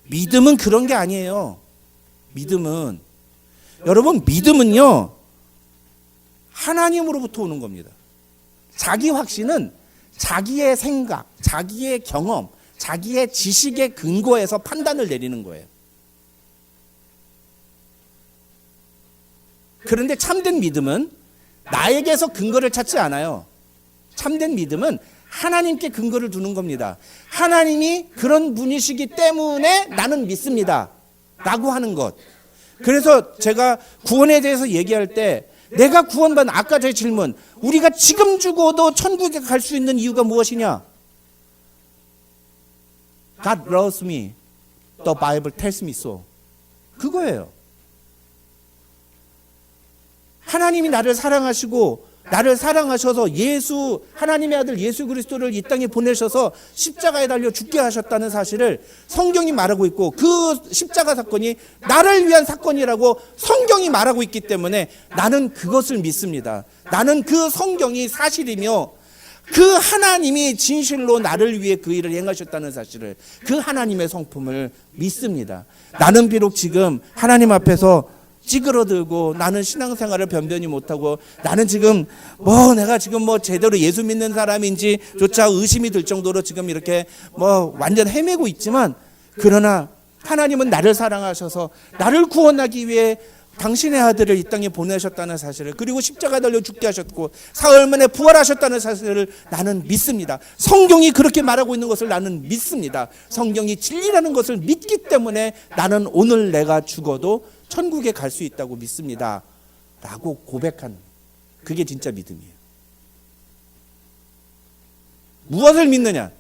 믿음은 그런 게 아니에요. 믿음은, 여러분, 믿음은요 하나님으로부터 오는 겁니다. 자기 확신은 자기의 생각, 자기의 경험, 자기의 지식에 근거해서 판단을 내리는 거예요. 그런데 참된 믿음은 나에게서 근거를 찾지 않아요. 참된 믿음은 하나님께 근거를 두는 겁니다. 하나님이 그런 분이시기 때문에 나는 믿습니다 라고 하는 것. 그래서 제가 구원에 대해서 얘기할 때 내가 구원받은, 아까 제 질문, 우리가 지금 죽어도 천국에 갈 수 있는 이유가 무엇이냐? God loves me. The Bible tells me so. 그거예요. 하나님이 나를 사랑하시고 나를 사랑하셔서 하나님의 아들 예수 그리스도를 이 땅에 보내셔서 십자가에 달려 죽게 하셨다는 사실을 성경이 말하고 있고, 그 십자가 사건이 나를 위한 사건이라고 성경이 말하고 있기 때문에 나는 그것을 믿습니다. 나는 그 성경이 사실이며 그 하나님이 진실로 나를 위해 그 일을 행하셨다는 사실을, 그 하나님의 성품을 믿습니다. 나는 비록 지금 하나님 앞에서 찌그러들고 나는 신앙생활을 변변히 못하고 나는 지금 내가 지금 제대로 예수 믿는 사람인지조차 의심이 들 정도로 지금 이렇게 완전 헤매고 있지만, 그러나 하나님은 나를 사랑하셔서 나를 구원하기 위해 당신의 아들을 이 땅에 보내셨다는 사실을, 그리고 십자가 달려 죽게 하셨고 사흘 만에 부활하셨다는 사실을 나는 믿습니다. 성경이 그렇게 말하고 있는 것을 나는 믿습니다. 성경이 진리라는 것을 믿기 때문에 나는 오늘 내가 죽어도 천국에 갈 수 있다고 믿습니다 라고 고백한, 그게 진짜 믿음이에요. 무엇을 믿느냐?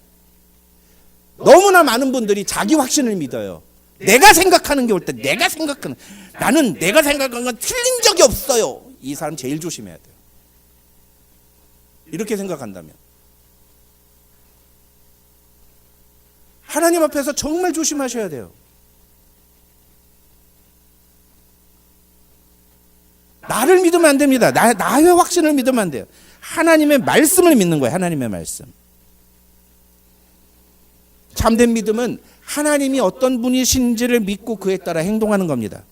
너무나 많은 분들이 자기 확신을 믿어요. 내가 생각하는 게 올 때 나는 내가 생각한 건 틀린 적이 없어요. 이 사람 제일 조심해야 돼요. 이렇게 생각한다면 하나님 앞에서 정말 조심하셔야 돼요. 나를 믿으면 안 됩니다. 나의 확신을 믿으면 안 돼요. 하나님의 말씀을 믿는 거예요. 하나님의 말씀. 참된 믿음은 하나님이 어떤 분이신지를 믿고 그에 따라 행동하는 겁니다.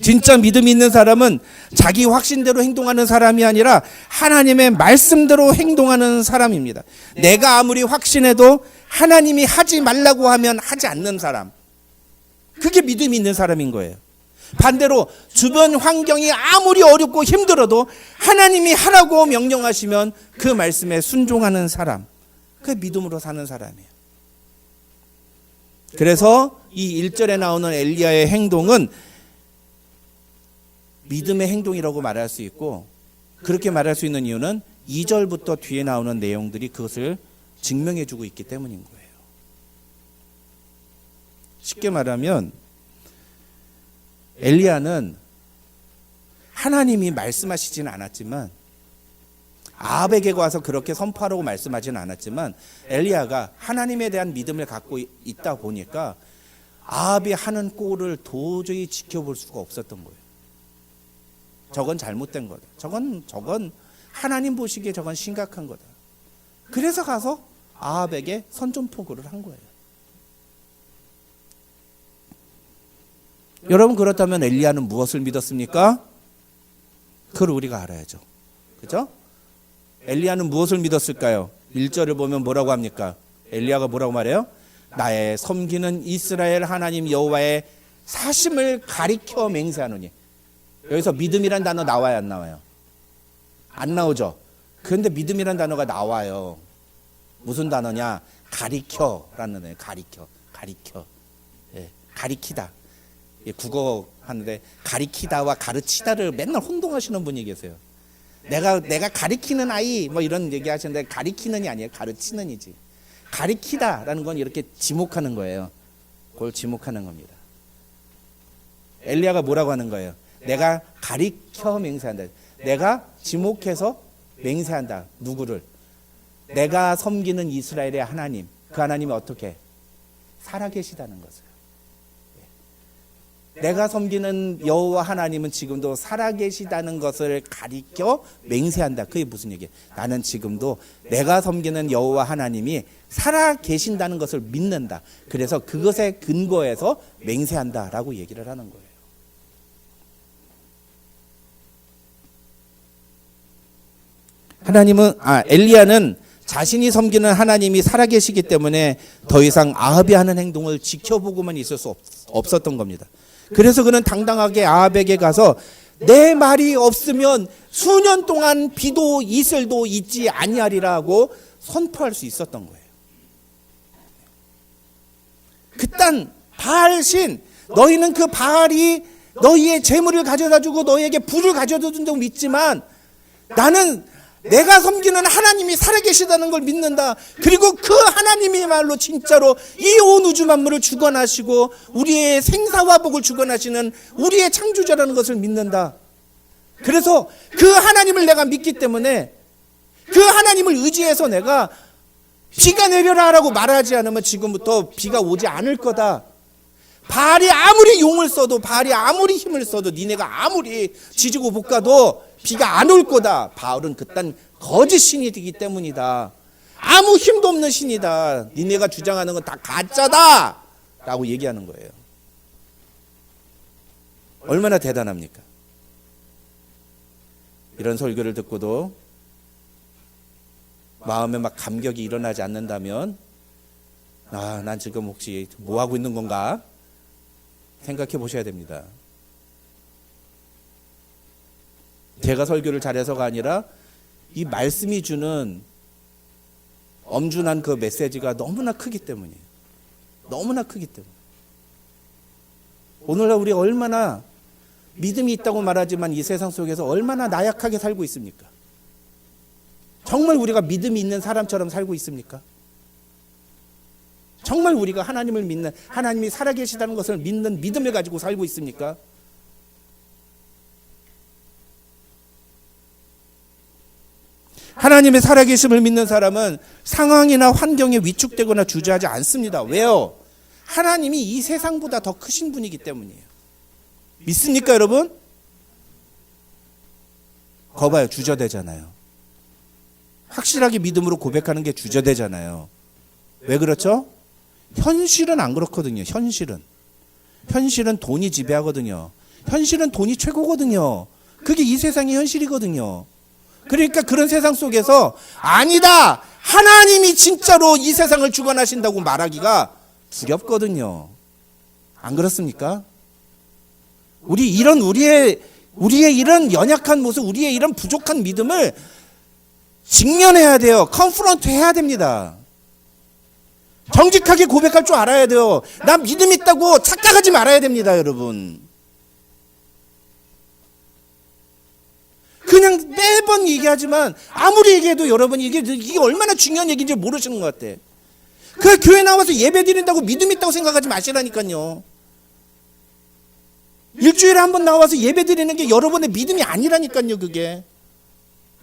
진짜 믿음이 있는 사람은 자기 확신대로 행동하는 사람이 아니라 하나님의 말씀대로 행동하는 사람입니다. 내가 아무리 확신해도 하나님이 하지 말라고 하면 하지 않는 사람, 그게 믿음이 있는 사람인 거예요. 반대로 주변 환경이 아무리 어렵고 힘들어도 하나님이 하라고 명령하시면 그 말씀에 순종하는 사람, 그 믿음으로 사는 사람이에요. 그래서 이 1절에 나오는 엘리야의 행동은 믿음의 행동이라고 말할 수 있고, 그렇게 말할 수 있는 이유는 2절부터 뒤에 나오는 내용들이 그것을 증명해 주고 있기 때문인 거예요. 쉽게 말하면 엘리야는 하나님이 말씀하시지는 않았지만, 아합에게 와서 그렇게 선포하라고 말씀하지는 않았지만, 엘리야가 하나님에 대한 믿음을 갖고 있다 보니까 아합이 하는 꼴을 도저히 지켜볼 수가 없었던 거예요. 저건 잘못된 거다. 저건 하나님 보시기에 저건 심각한 거다. 그래서 가서 아합에게 선전포고를 한 거예요. 여러분, 그렇다면 엘리야는 무엇을 믿었습니까? 그걸 우리가 알아야죠. 그죠? 엘리야는 무엇을 믿었을까요? 1절을 보면 뭐라고 합니까? 엘리야가 뭐라고 말해요? 나의 섬기는 이스라엘 하나님 여호와의 사심을 가리켜 맹세하노니. 여기서 믿음이란 단어 나와요, 안 나와요? 안 나오죠? 그런데 믿음이란 단어가 나와요. 무슨 단어냐? 가리켜라는 거예요. 가리켜. 예, 가리키다. 예, 국어 하는데 가리키다와 가르치다를 맨날 혼동하시는 분이 계세요. 내가 가리키는 아이 이런 얘기 하시는데, 가리키는이 아니에요. 가르치는이지. 가리키다라는 건 이렇게 지목하는 거예요. 그걸 지목하는 겁니다. 엘리야가 뭐라고 하는 거예요? 내가 가리켜 맹세한다. 내가 지목해서 맹세한다. 누구를? 내가 섬기는 이스라엘의 하나님, 그 하나님이 어떻게? 살아계시다는 것을. 내가 섬기는 여호와 하나님은 지금도 살아계시다는 것을 가리켜 맹세한다. 그게 무슨 얘기예요? 나는 지금도 내가 섬기는 여호와 하나님이 살아계신다는 것을 믿는다. 그래서 그것에 근거해서 맹세한다라고 얘기를 하는 거예요. 엘리야는 자신이 섬기는 하나님이 살아계시기 때문에 더 이상 아합이 하는 행동을 지켜보고만 있을 수 없었던 겁니다. 그래서 그는 당당하게 아합에게 가서 내 말이 없으면 수년 동안 비도 이슬도 있지 아니하리라고 선포할 수 있었던 거예요. 그딴 바알신, 너희는 그 바알이 너희의 재물을 가져다 주고 너희에게 부를 가져다 준다고 믿지만, 나는 내가 섬기는 하나님이 살아계시다는 걸 믿는다. 그리고 그 하나님이말로 진짜로 이 온 우주 만물을 주관하시고 우리의 생사와 복을 주관하시는 우리의 창조자라는 것을 믿는다. 그래서 그 하나님을 내가 믿기 때문에 그 하나님을 의지해서 내가 비가 내려라 라고 말하지 않으면 지금부터 비가 오지 않을 거다. 바알이 아무리 용을 써도, 바알이 아무리 힘을 써도, 니네가 아무리 지지고 볶아도 비가 안 올 거다. 바알은 그딴 거짓 신이기 때문이다. 아무 힘도 없는 신이다. 니네가 주장하는 건 다 가짜다 라고 얘기하는 거예요. 얼마나 대단합니까? 이런 설교를 듣고도 마음에 막 감격이 일어나지 않는다면 난 지금 혹시 뭐 하고 있는 건가 생각해 보셔야 됩니다. 제가 설교를 잘해서가 아니라 이 말씀이 주는 엄중한 그 메시지가 너무나 크기 때문이에요. 너무나 크기 때문에. 오늘날 우리가 얼마나 믿음이 있다고 말하지만 이 세상 속에서 얼마나 나약하게 살고 있습니까? 정말 우리가 믿음이 있는 사람처럼 살고 있습니까? 정말 우리가 하나님을 믿는, 하나님이 살아계시다는 것을 믿는 믿음을 가지고 살고 있습니까? 하나님의 살아계심을 믿는 사람은 상황이나 환경에 위축되거나 주저하지 않습니다. 왜요? 하나님이 이 세상보다 더 크신 분이기 때문이에요. 믿습니까, 여러분? 거봐요, 주저되잖아요. 확실하게 믿음으로 고백하는 게 주저되잖아요. 왜 그렇죠? 현실은 안 그렇거든요. 현실은 돈이 지배하거든요. 현실은 돈이 최고거든요. 그게 이 세상의 현실이거든요. 그러니까 그런 세상 속에서 아니다, 하나님이 진짜로 이 세상을 주관하신다고 말하기가 두렵거든요. 안 그렇습니까? 우리의 이런 연약한 모습, 우리의 이런 부족한 믿음을 직면해야 돼요. 컨프런트 해야 됩니다. 정직하게 고백할 줄 알아야 돼요. 나 믿음 있다고 착각하지 말아야 됩니다, 여러분. 그냥 매번 얘기하지만 아무리 얘기해도 여러분 이게 얼마나 중요한 얘기인지 모르시는 것 같아. 그 교회 나와서 예배 드린다고 믿음 있다고 생각하지 마시라니까요. 일주일에 한 번 나와서 예배 드리는 게 여러분의 믿음이 아니라니까요.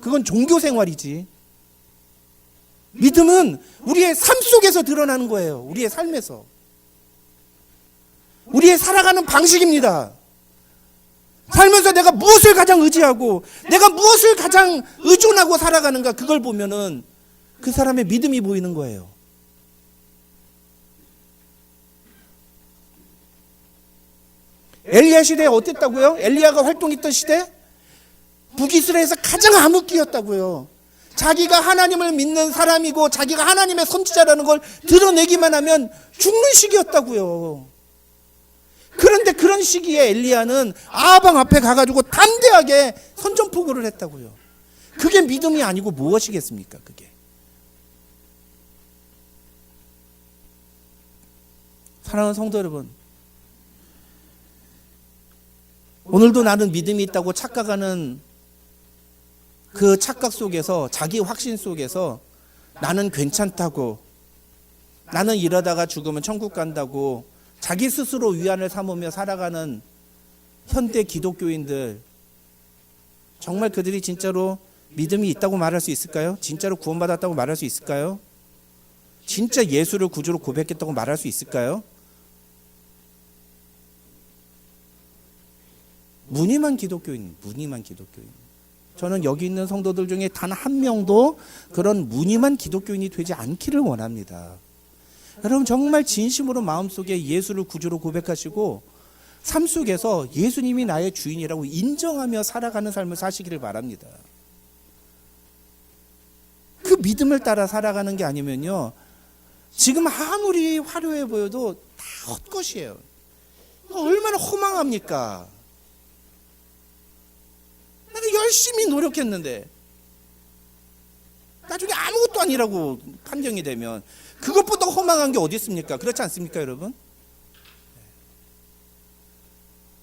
그건 종교 생활이지. 믿음은 우리의 삶 속에서 드러나는 거예요. 우리의 삶에서. 우리의 살아가는 방식입니다. 살면서 내가 무엇을 가장 의지하고 내가 무엇을 가장 의존하고 살아가는가, 그걸 보면은 그 사람의 믿음이 보이는 거예요. 엘리야 시대에 어땠다고요? 엘리야가 활동했던 시대? 북이스라엘에서 가장 암흑기였다고요. 자기가 하나님을 믿는 사람이고 자기가 하나님의 선지자라는 걸 드러내기만 하면 죽는 시기였다고요. 그런데 그런 시기에 엘리야는 아방 앞에 가가지고 담대하게 선전포고를 했다고요. 그게 믿음이 아니고 무엇이겠습니까? 그게. 사랑하는 성도 여러분, 오늘도 나는 믿음이 있다고 착각하는 그 착각 속에서, 자기 확신 속에서 나는 괜찮다고, 나는 이러다가 죽으면 천국 간다고 자기 스스로 위안을 삼으며 살아가는 현대 기독교인들, 정말 그들이 진짜로 믿음이 있다고 말할 수 있을까요? 진짜로 구원받았다고 말할 수 있을까요? 진짜 예수를 구주로 고백했다고 말할 수 있을까요? 무늬만 기독교인. 저는 여기 있는 성도들 중에 단 한 명도 그런 무늬만 기독교인이 되지 않기를 원합니다. 여러분, 정말 진심으로 마음속에 예수를 구주로 고백하시고 삶 속에서 예수님이 나의 주인이라고 인정하며 살아가는 삶을 사시기를 바랍니다. 그 믿음을 따라 살아가는 게 아니면요, 지금 아무리 화려해 보여도 다 헛것이에요. 얼마나 허망합니까? 내가 열심히 노력했는데 나중에 아무것도 아니라고 판정이 되면 그것보다 허망한 게 어디 있습니까? 그렇지 않습니까, 여러분?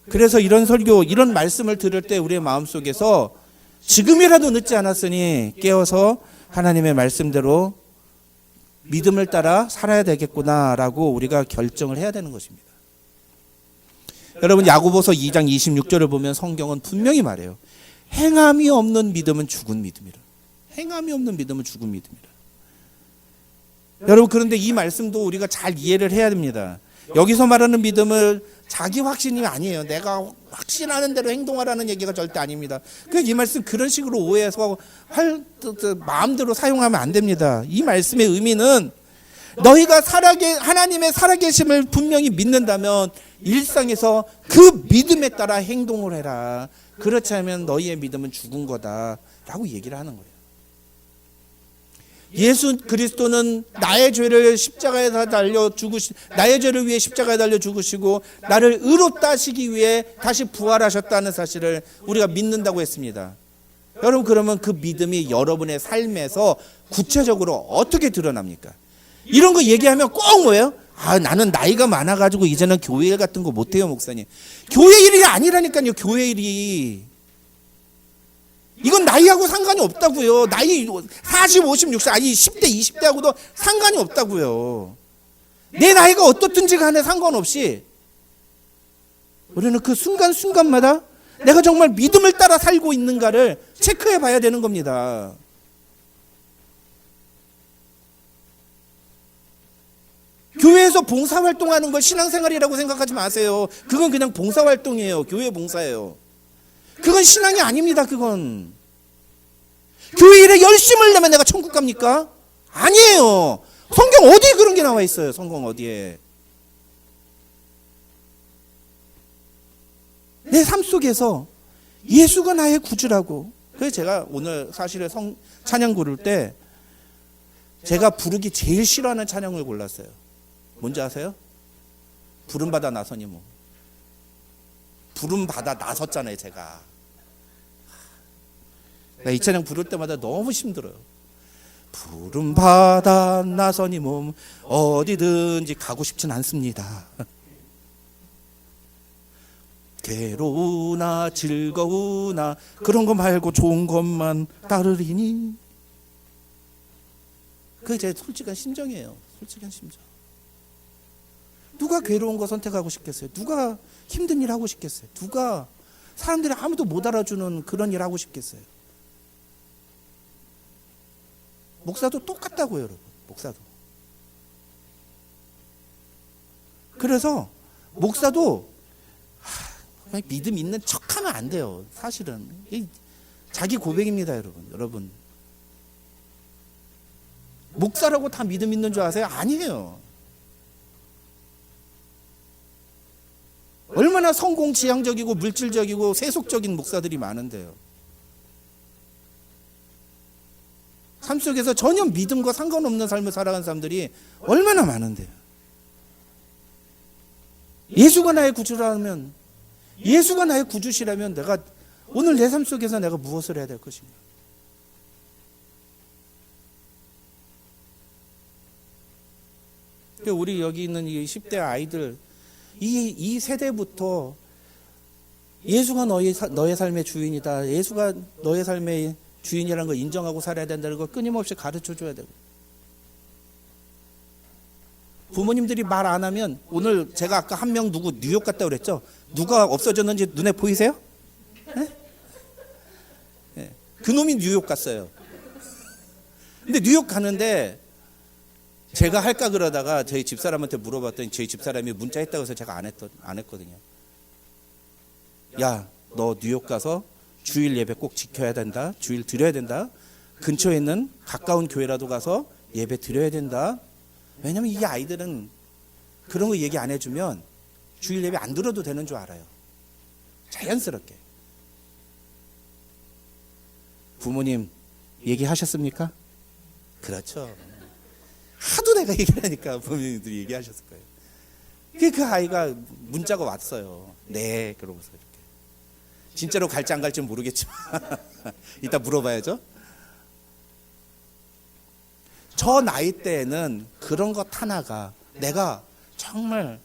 그래서 이런 설교, 이런 말씀을 들을 때 우리의 마음속에서 지금이라도 늦지 않았으니 깨어서 하나님의 말씀대로 믿음을 따라 살아야 되겠구나라고 우리가 결정을 해야 되는 것입니다. 여러분, 야고보서 2장 26절을 보면 성경은 분명히 말해요. 행함이 없는 믿음은 죽은 믿음이라. 행함이 없는 믿음은 죽은 믿음이라. 여러분, 그런데 이 말씀도 우리가 잘 이해를 해야 됩니다. 여기서 말하는 믿음을 자기 확신이 아니에요. 내가 확신하는 대로 행동하라는 얘기가 절대 아닙니다. 그래서 이 말씀 그런 식으로 오해해서 마음대로 사용하면 안 됩니다. 이 말씀의 의미는 너희가 하나님의 살아계심을 분명히 믿는다면 일상에서 그 믿음에 따라 행동을 해라. 그렇지 않으면 너희의 믿음은 죽은 거다 라고 얘기를 하는 거예요. 예수 그리스도는 나의 죄를 나의 죄를 위해 십자가에 달려 죽으시고 나를 의롭다 하시기 위해 다시 부활하셨다는 사실을 우리가 믿는다고 했습니다. 여러분, 그러면 그 믿음이 여러분의 삶에서 구체적으로 어떻게 드러납니까? 이런 거 얘기하면 꼭 뭐예요? 나는 나이가 많아가지고 이제는 교회 일 같은 거 못해요, 목사님. 교회 일이 아니라니까요, 교회 일이. 이건 나이하고 상관이 없다고요. 나이 40, 50, 60, 아니 10대, 20대하고도 상관이 없다고요. 내 나이가 어떻든지 간에 상관없이 우리는 그 순간순간마다 내가 정말 믿음을 따라 살고 있는가를 체크해 봐야 되는 겁니다. 교회에서 봉사활동하는 걸 신앙생활이라고 생각하지 마세요. 그건 그냥 봉사활동이에요. 교회 봉사예요. 그건 신앙이 아닙니다. 그건 교회 일에 열심을 내면 내가 천국 갑니까? 아니에요. 성경 어디에 그런 게 나와 있어요? 성경 어디에? 내 삶 속에서 예수가 나의 구주라고. 그래서 제가 오늘 사실은 찬양 부를 때 제가 부르기 제일 싫어하는 찬양을 골랐어요. 뭔지 아세요? 부름받아 나서니 뭐. 부름받아 나섰잖아요, 제가. 이 찬양 부를 때마다 너무 힘들어요. 부름받아 나서니 몸 어디든지 가고 싶진 않습니다. 괴로우나 즐거우나 그런 거 말고 좋은 것만 따르리니. 그게 제 솔직한 심정이에요. 솔직한 심정. 누가 괴로운 거 선택하고 싶겠어요? 누가 힘든 일 하고 싶겠어요? 누가 사람들이 아무도 못 알아주는 그런 일 하고 싶겠어요? 목사도 똑같다고요, 여러분. 목사도. 그래서 목사도 믿음 있는 척하면 안 돼요. 사실은 자기 고백입니다, 여러분. 목사라고 다 믿음 있는 줄 아세요? 아니에요. 얼마나 성공지향적이고 물질적이고 세속적인 목사들이 많은데요. 삶 속에서 전혀 믿음과 상관없는 삶을 살아가는 사람들이 얼마나 많은데요. 예수가 나의 구주라면, 예수가 나의 구주시라면 내가 오늘 내 삶 속에서 내가 무엇을 해야 될 것인가? 우리 여기 있는 이 10대 아이들, 이 세대부터 예수가 너의 삶의 주인이다. 예수가 너의 삶의 주인이라는 걸 인정하고 살아야 된다는 걸 끊임없이 가르쳐 줘야 되고. 부모님들이 말 안 하면, 오늘 제가 아까 한 명 누구 뉴욕 갔다 그랬죠? 누가 없어졌는지 눈에 보이세요? 네? 네. 그놈이 뉴욕 갔어요. 근데 뉴욕 가는데 제가 할까 그러다가 저희 집사람한테 물어봤더니 저희 집사람이 문자했다고 해서 제가 안 했거든요. 야, 너 뉴욕 가서 주일 예배 꼭 지켜야 된다. 주일 드려야 된다. 근처에 있는 가까운 교회라도 가서 예배 드려야 된다. 왜냐면 이 아이들은 그런 거 얘기 안 해주면 주일 예배 안 들어도 되는 줄 알아요. 자연스럽게. 부모님 얘기하셨습니까? 그렇죠. 하도 내가 얘기를 하니까 부모님들이 얘기하셨을 거예요. 그 아이가 문자가 왔어요. 네, 그러고서 이렇게. 진짜로 갈지 안 갈지 모르겠지만 이따 물어봐야죠. 저 나이 때에는 그런 것 하나가, 내가 정말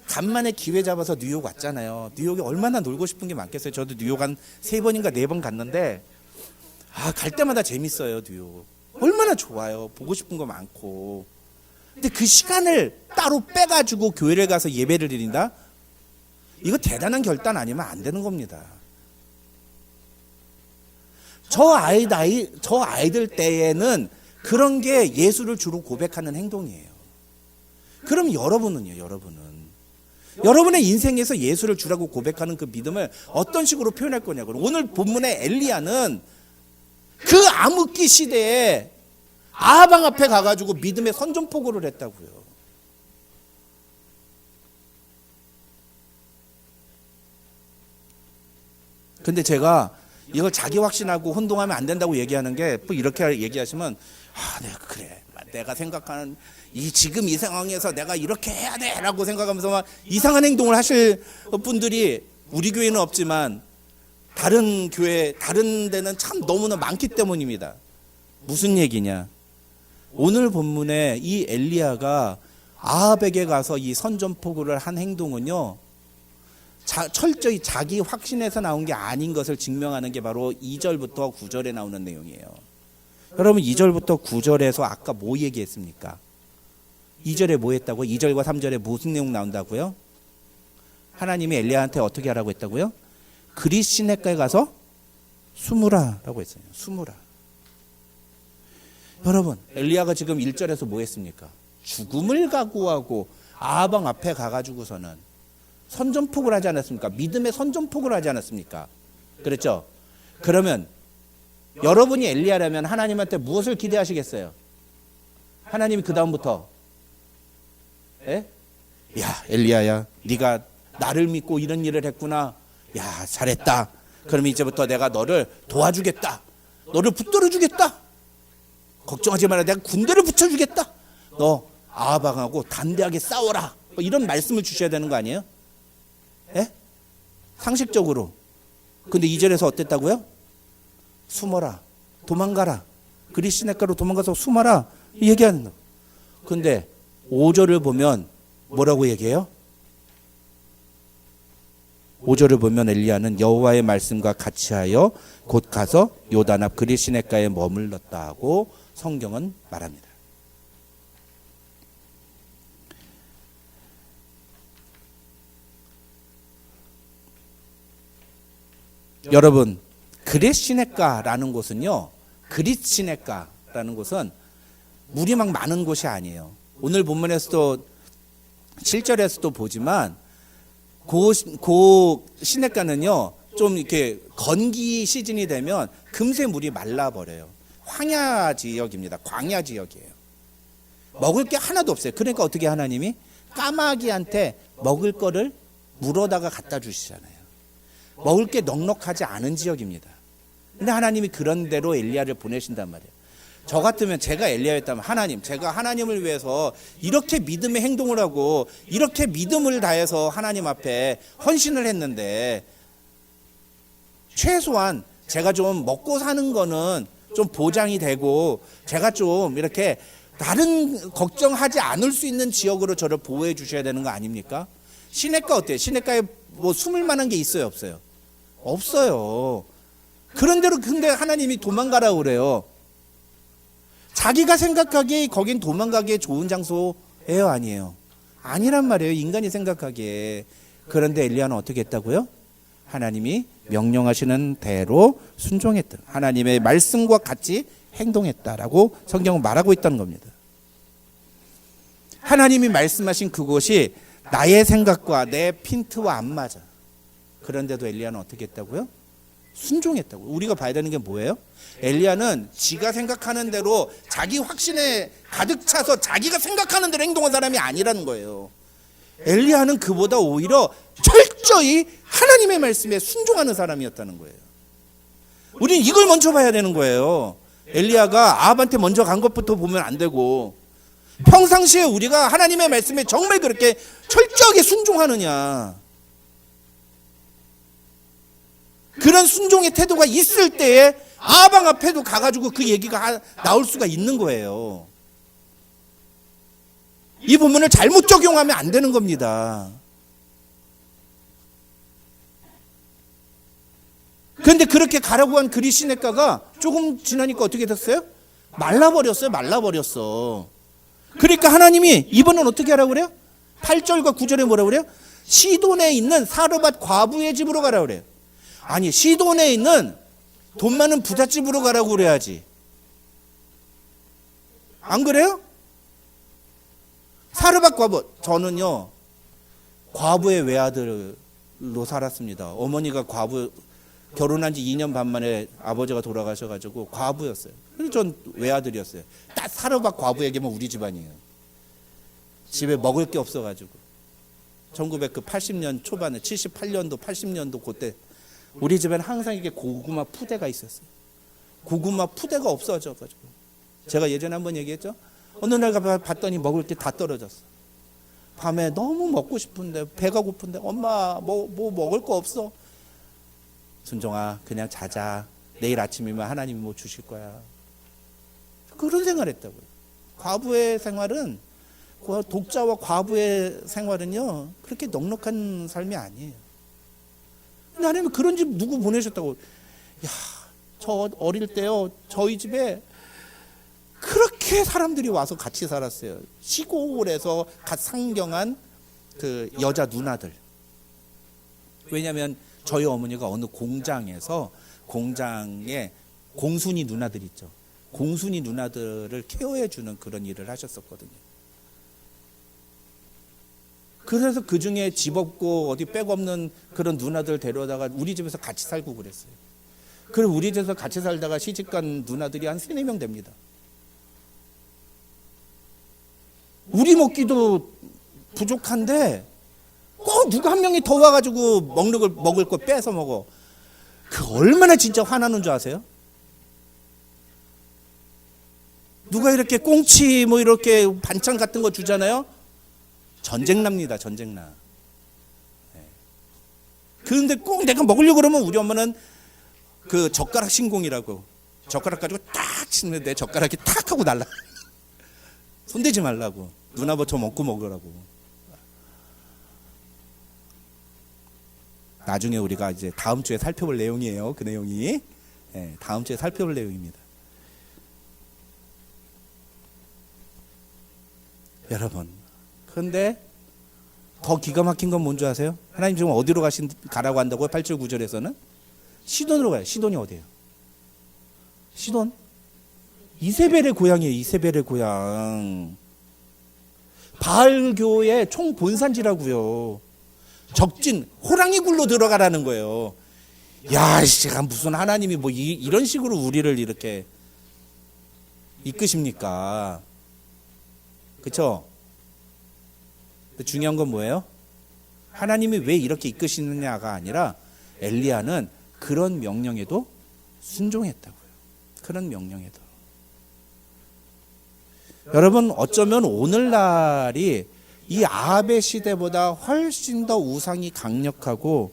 간만에 기회 잡아서 뉴욕 왔잖아요. 뉴욕에 얼마나 놀고 싶은 게 많겠어요. 저도 뉴욕 한 3번인가 4번 갔는데 갈 때마다 재밌어요. 뉴욕 얼마나 좋아요. 보고 싶은 거 많고. 근데 그 시간을 따로 빼가지고 교회를 가서 예배를 드린다? 이거 대단한 결단 아니면 안 되는 겁니다. 저 아이들 때에는 그런 게 예수를 주로 고백하는 행동이에요. 그럼 여러분은요, 여러분의 인생에서 예수를 주라고 고백하는 그 믿음을 어떤 식으로 표현할 거냐고요. 오늘 본문의 엘리야는 그 암흑기 시대에 아방 앞에 가가지고 믿음의 선전포고를 했다고요. 근데 제가 이걸 자기 확신하고 혼동하면 안 된다고 얘기하는 게 또 이렇게 얘기하시면 내가 그래. 내가 생각하는 지금 이 상황에서 내가 이렇게 해야 돼라고 생각하면서 막 이상한 행동을 하실 분들이 우리 교회는 없지만 다른 교회, 다른 데는 참 너무나 많기 때문입니다. 무슨 얘기냐? 오늘 본문에 이 엘리야가 아합에게 가서 이 선전포고를 한 행동은요, 철저히 자기 확신에서 나온 게 아닌 것을 증명하는 게 바로 2절부터 9절에 나오는 내용이에요. 여러분 2절부터 9절에서 아까 뭐 얘기했습니까? 2절에 뭐 했다고? 2절과 3절에 무슨 내용 나온다고요? 하나님이 엘리야한테 어떻게 하라고 했다고요? 그리 시내가에 가서 숨으라 라고 했어요. 숨으라. 여러분 엘리야가 지금 1절에서 뭐 했습니까? 죽음을 각오하고 아방 앞에 가가지고서는 선전포고를 하지 않았습니까? 믿음의 선전포고를 하지 않았습니까? 그렇죠? 그러면 여러분이 엘리야라면 하나님한테 무엇을 기대하시겠어요? 하나님이 그 다음부터 야 엘리야야 네가 나를 믿고 이런 일을 했구나. 야 잘했다. 그럼 이제부터 내가 너를 도와주겠다. 너를 붙들어 주겠다. 걱정하지 마라. 내가 군대를 붙여주겠다. 너 아합하고 담대하게 싸워라. 뭐 이런 말씀을 주셔야 되는 거 아니에요? 상식적으로. 근데 2절에서 어땠다고요? 숨어라. 도망가라. 그리 시내가로 도망가서 숨어라. 얘기하는 거. 근데 5절을 보면 뭐라고 얘기해요? 5절을 보면 엘리야는 여호와의 말씀과 같이 하여 곧 가서 요단 앞 그리 시내가에 머물렀다 하고 성경은 말합니다. 여러분 그릿시네가라는 곳은요, 그릿시네가라는 곳은 물이 막 많은 곳이 아니에요. 오늘 본문에서도 7절에서도 보지만 그 시내가는요 좀 이렇게 건기 시즌이 되면 금세 물이 말라버려요. 황야 지역입니다. 광야 지역이에요. 먹을 게 하나도 없어요. 그러니까 어떻게 하나님이 까마귀한테 먹을 거를 물어다가 갖다 주시잖아요. 먹을 게 넉넉하지 않은 지역입니다. 근데 하나님이 그런 대로 엘리야를 보내신단 말이에요. 저 같으면 제가 엘리야였다면 하나님, 제가 하나님을 위해서 이렇게 믿음의 행동을 하고 이렇게 믿음을 다해서 하나님 앞에 헌신을 했는데 최소한 제가 좀 먹고 사는 거는 좀 보장이 되고 제가 좀 이렇게 다른 걱정하지 않을 수 있는 지역으로 저를 보호해 주셔야 되는 거 아닙니까? 시냇가 어때요? 시냇가에 뭐 숨을 만한 게 있어요, 없어요? 없어요. 그런대로 근데 하나님이 도망가라고 그래요. 자기가 생각하기에 거긴 도망가기에 좋은 장소예요, 아니에요? 아니란 말이에요. 인간이 생각하기에. 그런데 엘리야는 어떻게 했다고요? 하나님이 명령하시는 대로 순종했다. 하나님의 말씀과 같이 행동했다라고 성경은 말하고 있다는 겁니다. 하나님이 말씀하신 그곳이 나의 생각과 내 핀트와 안 맞아. 그런데도 엘리야는 어떻게 했다고요? 순종했다고. 우리가 봐야 되는 게 뭐예요? 엘리야는 지가 생각하는 대로 자기 확신에 가득 차서 자기가 생각하는 대로 행동한 사람이 아니라는 거예요. 엘리야는 그보다 오히려 철저히 하나님의 말씀에 순종하는 사람이었다는 거예요. 우린 이걸 먼저 봐야 되는 거예요. 엘리야가 아합한테 먼저 간 것부터 보면 안 되고, 평상시에 우리가 하나님의 말씀에 정말 그렇게 철저하게 순종하느냐, 그런 순종의 태도가 있을 때에 아방 앞에도 가가지고 그 얘기가 나올 수가 있는 거예요. 이 본문을 잘못 적용하면 안 되는 겁니다. 그런데 그렇게 가라고 한 그리 시내가가 조금 지나니까 어떻게 됐어요? 말라버렸어. 그러니까 하나님이 이번엔 어떻게 하라고 그래요? 8절과 9절에 뭐라고 그래요? 시돈에 있는 사르밧 과부의 집으로 가라고 그래요. 아니, 시돈에 있는 돈 많은 부잣집으로 가라고 그래야지. 안 그래요? 사르밧 과부, 저는요 과부의 외아들로 살았습니다. 어머니가 과부, 결혼한 지 2년 반 만에 아버지가 돌아가셔가지고 과부였어요. 그래서 전 외아들이었어요. 딱 사르밧 과부에게만 우리 집안이에요. 집에 먹을 게 없어가지고 1980년 초반에 78년도 80년도 그때 우리 집에는 항상 이게 고구마 푸대가 있었어요. 고구마 푸대가 없어져가지고 제가 예전에 한번 얘기했죠. 어느 날 봤더니 먹을 게 다 떨어졌어. 밤에 너무 먹고 싶은데 배가 고픈데 엄마 뭐 먹을 거 없어. 순종아 그냥 자자. 내일 아침이면 하나님이 뭐 주실 거야. 그런 생활했다고요. 과부의 생활은 독자와 과부의 생활은요 그렇게 넉넉한 삶이 아니에요. 근데 하나님은 그런 집 누구 보내셨다고. 야, 저 어릴 때요 저희 집에 그렇게 사람들이 와서 같이 살았어요. 시골에서 갓 상경한 그 여자 누나들. 왜냐하면 저희 어머니가 어느 공장에서 공장에 공순이 누나들 있죠. 공순이 누나들을 케어해 주는 그런 일을 하셨었거든요. 그래서 그 중에 집 없고 어디 백 없는 그런 누나들 데려다가 우리 집에서 같이 살고 그랬어요. 그리고 우리 집에서 같이 살다가 시집간 누나들이 한 3, 4명 됩니다. 우리 먹기도 부족한데 꼭 누가 한 명이 더 와가지고 먹을 거 뺏어 먹어. 그 얼마나 진짜 화나는 줄 아세요? 누가 이렇게 꽁치 뭐 이렇게 반찬 같은 거 주잖아요. 전쟁납니다. 전쟁나. 그런데 꼭 내가 먹으려고 그러면 우리 엄마는 그 젓가락 신공이라고 젓가락 가지고 딱 치는데 내 젓가락이 탁 하고 날라. 손대지 말라고. 누나부터 먹고 먹으라고. 나중에 우리가 이제 다음 주에 살펴볼 내용이에요. 그 내용이. 다음 주에 살펴볼 내용입니다. 여러분, 그런데 더 기가 막힌 건 뭔지 아세요? 하나님 지금 어디로 가라고 한다고요? 8절 9절에서는 시돈으로 가요. 시돈이 어디예요? 시돈? 이세벨의 고향이에요. 이세벨의 고향. 바알교의 총본산지라고요. 적진 호랑이 굴로 들어가라는 거예요. 야, 무슨 하나님이 뭐 이런 식으로 우리를 이렇게 이끄십니까? 그렇죠? 중요한 건 뭐예요? 하나님이 왜 이렇게 이끄시느냐가 아니라 엘리야는 그런 명령에도 순종했다고요. 그런 명령에도. 여러분 어쩌면 오늘날이 이 아합의 시대보다 훨씬 더 우상이 강력하고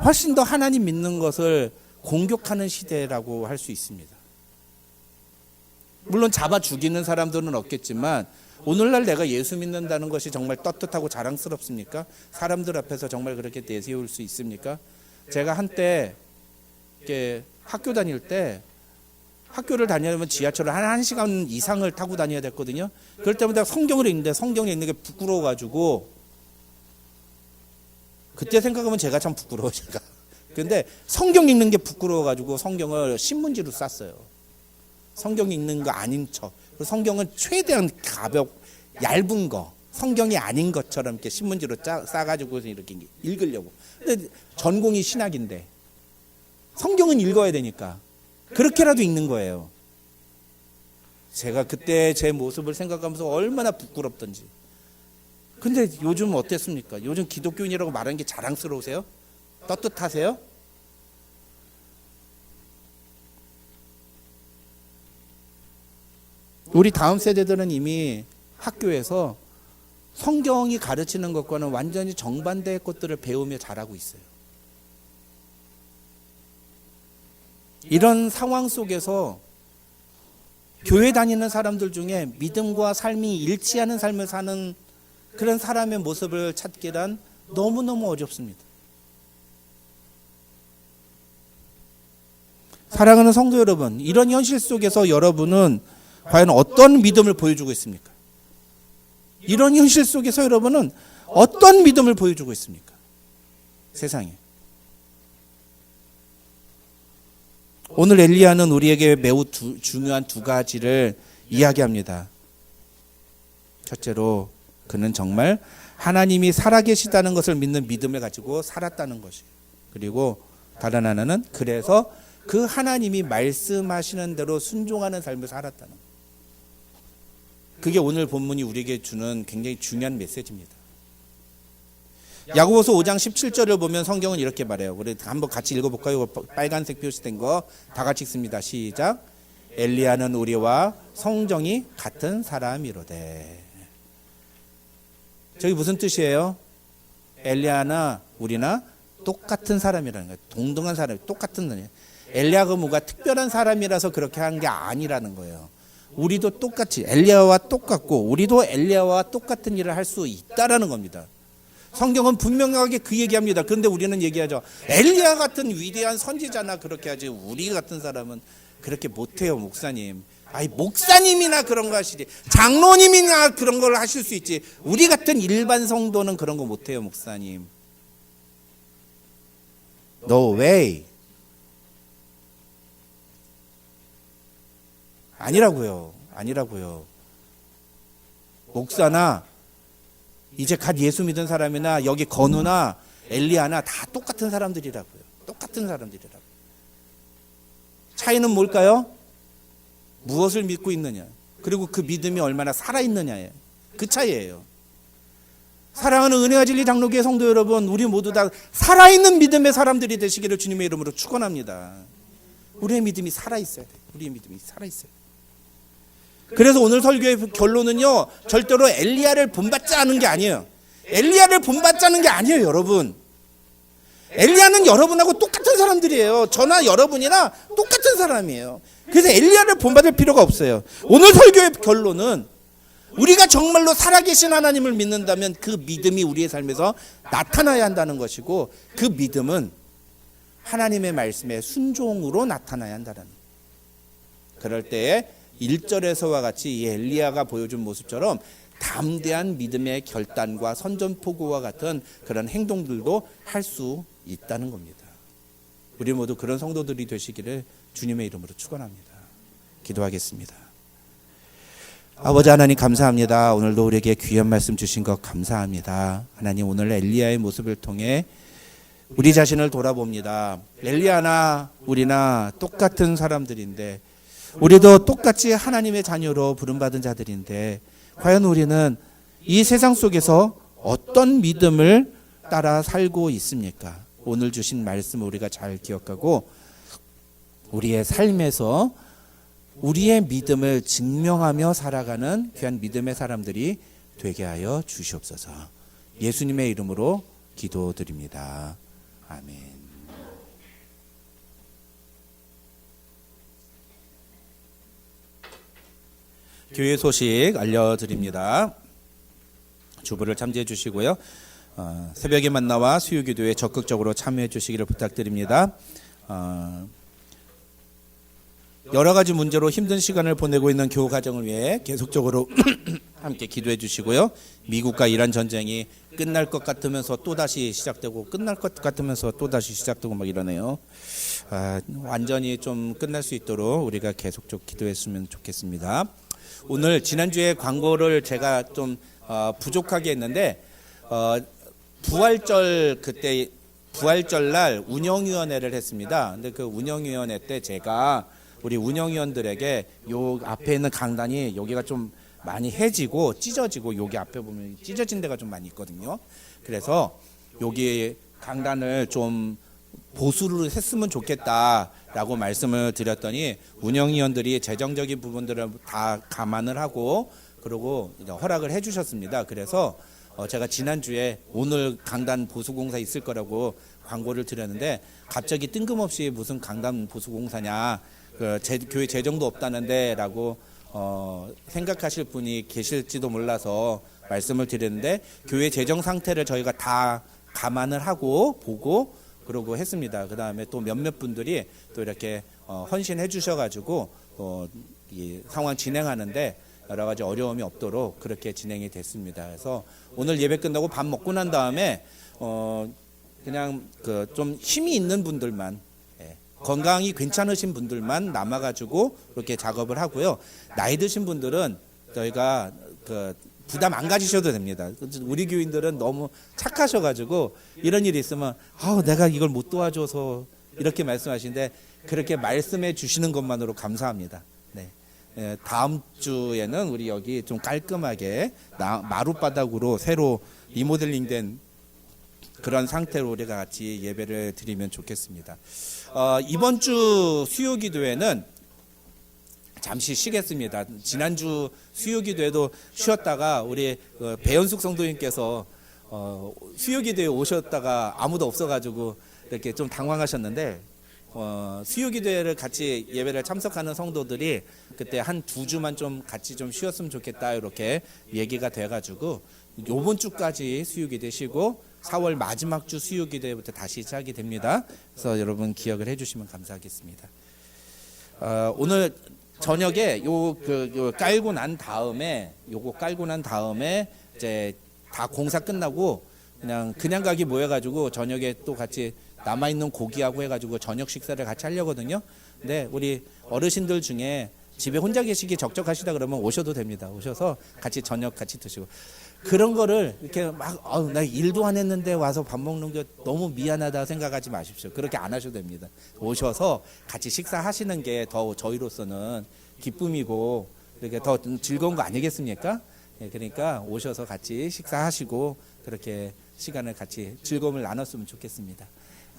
훨씬 더 하나님 믿는 것을 공격하는 시대라고 할 수 있습니다. 물론 잡아 죽이는 사람들은 없겠지만 오늘날 내가 예수 믿는다는 것이 정말 떳떳하고 자랑스럽습니까? 사람들 앞에서 정말 그렇게 내세울 수 있습니까? 제가 한때 이렇게 학교 다닐 때 학교를 다니려면 지하철을 한 1시간 이상을 타고 다녀야 됐거든요. 그럴 때마다 성경을 읽는데 성경에 있는 게 부끄러워가지고 그때 생각하면 제가 참 부끄러워 제가. 근데 성경 읽는 게 부끄러워가지고 성경을 신문지로 쌌어요. 성경 읽는 거 아닌 척. 성경은 최대한 얇은 거, 성경이 아닌 것처럼 이렇게 신문지로 싸가지고 이렇게 읽으려고. 근데 전공이 신학인데 성경은 읽어야 되니까 그렇게라도 읽는 거예요. 제가 그때 제 모습을 생각하면서 얼마나 부끄럽던지. 근데 요즘 어땠습니까? 요즘 기독교인이라고 말하는 게 자랑스러우세요? 떳떳하세요? 우리 다음 세대들은 이미 학교에서 성경이 가르치는 것과는 완전히 정반대의 것들을 배우며 자라고 있어요. 이런 상황 속에서 교회 다니는 사람들 중에 믿음과 삶이 일치하는 삶을 사는 그런 사람의 모습을 찾기란 너무너무 어렵습니다. 사랑하는 성도 여러분, 이런 현실 속에서 여러분은 과연 어떤 믿음을 보여주고 있습니까? 이런 현실 속에서 여러분은 어떤 믿음을 보여주고 있습니까? 세상에. 오늘 엘리야는 우리에게 매우 중요한 두 가지를 이야기합니다. 첫째로 그는 정말 하나님이 살아계시다는 것을 믿는 믿음을 가지고 살았다는 것이에요. 그리고 다른 하나는 그래서 그 하나님이 말씀하시는 대로 순종하는 삶을 살았다는 거예요. 그게 오늘 본문이 우리에게 주는 굉장히 중요한 메시지입니다. 야고보서 5장 17절을 보면 성경은 이렇게 말해요. 우리 한번 같이 읽어볼까요? 빨간색 표시된 거 다 같이 읽습니다. 시작. 엘리야는 우리와 성정이 같은 사람이로되. 저기 무슨 뜻이에요? 엘리야나 우리나 똑같은 사람이라는 거예요. 동등한 사람, 똑같은 사람이에요. 엘리야가 뭐가 특별한 사람이라서 그렇게 한 게 아니라는 거예요. 우리도 똑같이 엘리야와 똑같고 우리도 엘리야와 똑같은 일을 할 수 있다라는 겁니다. 성경은 분명하게 그 얘기합니다. 그런데 우리는 얘기하죠. 엘리야 같은 위대한 선지자나 그렇게 하지 우리 같은 사람은 그렇게 못해요, 목사님. 아니 목사님이나 그런 거 하시지 장로님이나 그런 걸 하실 수 있지 우리 같은 일반 성도는 그런 거 못해요, 목사님. No way. 아니라고요. 목사나 이제 갓 예수 믿은 사람이나 여기 건우나 엘리야나 다 똑같은 사람들이라고요. 똑같은 사람들이라고요. 차이는 뭘까요? 무엇을 믿고 있느냐, 그리고 그 믿음이 얼마나 살아있느냐예요. 그 차이예요. 사랑하는 은혜와 진리 장로교회 성도 여러분, 우리 모두 다 살아있는 믿음의 사람들이 되시기를 주님의 이름으로 축원합니다. 우리의 믿음이 살아있어야 돼요. 우리의 믿음이 살아있어야 돼요. 그래서 오늘 설교의 결론은요, 절대로 엘리야를 본받지 않은 게 아니에요. 엘리야를 본받지 않은 게 아니에요, 여러분. 엘리야는 여러분하고 똑같은 사람들이에요. 저나 여러분이나 똑같은 사람이에요. 그래서 엘리야를 본받을 필요가 없어요. 오늘 설교의 결론은 우리가 정말로 살아계신 하나님을 믿는다면 그 믿음이 우리의 삶에서 나타나야 한다는 것이고, 그 믿음은 하나님의 말씀에 순종으로 나타나야 한다는 거예요. 그럴 때에 1절에서와 같이 이 엘리야가 보여준 모습처럼 담대한 믿음의 결단과 선전포고와 같은 그런 행동들도 할 수 있다는 겁니다. 우리 모두 그런 성도들이 되시기를 주님의 이름으로 축원합니다. 기도하겠습니다. 아버지 하나님 감사합니다. 오늘도 우리에게 귀한 말씀 주신 것 감사합니다. 하나님, 오늘 엘리야의 모습을 통해 우리 자신을 돌아봅니다. 엘리야나 우리나 똑같은 사람들인데, 우리도 똑같이 하나님의 자녀로 부름받은 자들인데, 과연 우리는 이 세상 속에서 어떤 믿음을 따라 살고 있습니까? 오늘 주신 말씀을 우리가 잘 기억하고 우리의 삶에서 우리의 믿음을 증명하며 살아가는 귀한 믿음의 사람들이 되게 하여 주시옵소서. 예수님의 이름으로 기도드립니다. 아멘. 교회 소식 알려드립니다. 주부를 참조해 주시고요. 새벽에 만나와 수요기도에 적극적으로 참여해 주시기를 부탁드립니다. 여러 가지 문제로 힘든 시간을 보내고 있는 교우 가정을 위해 계속적으로 함께 기도해 주시고요. 미국과 이란 전쟁이 끝날 것 같으면서 또다시 시작되고 끝날 것 같으면서 또다시 시작되고 막 이러네요. 완전히 좀 끝날 수 있도록 우리가 계속적으로 기도했으면 좋겠습니다. 오늘 지난주에 광고를 제가 좀 부족하게 했는데, 부활절 그때 부활절 날 운영위원회를 했습니다. 근데 그 운영위원회 때 제가 우리 운영위원들에게 요 앞에 있는 강단이 여기가 좀 많이 해지고 찢어지고 여기 앞에 보면 찢어진 데가 좀 많이 있거든요. 그래서 여기 강단을 좀 보수를 했으면 좋겠다라고 말씀을 드렸더니 운영위원들이 재정적인 부분들을 다 감안을 하고 그리고 허락을 해주셨습니다. 그래서 제가 지난주에 오늘 강단 보수공사 있을 거라고 광고를 드렸는데, 갑자기 뜬금없이 무슨 강단 보수공사냐, 교회 재정도 없다는데 라고 생각하실 분이 계실지도 몰라서 말씀을 드렸는데, 교회 재정 상태를 저희가 다 감안을 하고 보고 그러고 했습니다. 그 다음에 또 몇몇 분들이 또 이렇게 헌신해 주셔가지고 이 상황 진행하는데 여러 가지 어려움이 없도록 그렇게 진행이 됐습니다. 그래서 오늘 예배 끝나고 밥 먹고 난 다음에 그냥 그 좀 힘이 있는 분들만, 건강이 괜찮으신 분들만 남아가지고 그렇게 작업을 하고요. 나이 드신 분들은 저희가 부담 안 가지셔도 됩니다. 우리 교인들은 너무 착하셔가지고 이런 일이 있으면 내가 이걸 못 도와줘서 이렇게 말씀하시는데, 그렇게 말씀해 주시는 것만으로 감사합니다. 네. 다음 주에는 우리 여기 좀 깔끔하게 마룻바닥으로 새로 리모델링된 그런 상태로 우리가 같이 예배를 드리면 좋겠습니다. 이번 주 수요기도회는 잠시 쉬겠습니다. 지난주 수요기도회도 쉬었다가 우리 배현숙 성도님께서 수요기도회 오셨다가 아무도 없어가지고 이렇게 좀 당황하셨는데 수요기도회를 같이 예배를 참석하는 성도들이 그때 한 2주만 좀 같이 좀 쉬었으면 좋겠다 이렇게 얘기가 돼가지고 요번 주까지 수요기도회 쉬고 4월 마지막 주 수요기도회부터 다시 시작이 됩니다. 그래서 여러분 기억을 해주시면 감사하겠습니다. 오늘 저녁에 요 깔고 난 다음에 요거 깔고 난 다음에 이제 다 공사 끝나고 그냥 가기 모여가지고 저녁에 또 같이 남아 있는 고기하고 해가지고 저녁 식사를 같이 하려거든요. 근데 우리 어르신들 중에 집에 혼자 계시기 적적하시다 그러면 오셔도 됩니다. 오셔서 같이 저녁 같이 드시고 그런 거를 이렇게 막 나 일도 안 했는데 와서 밥 먹는 게 너무 미안하다 생각하지 마십시오. 그렇게 안 하셔도 됩니다. 오셔서 같이 식사하시는 게 더 저희로서는 기쁨이고 이렇게 더 즐거운 거 아니겠습니까? 그러니까 오셔서 같이 식사하시고 그렇게 시간을 같이 즐거움을 나눴으면 좋겠습니다.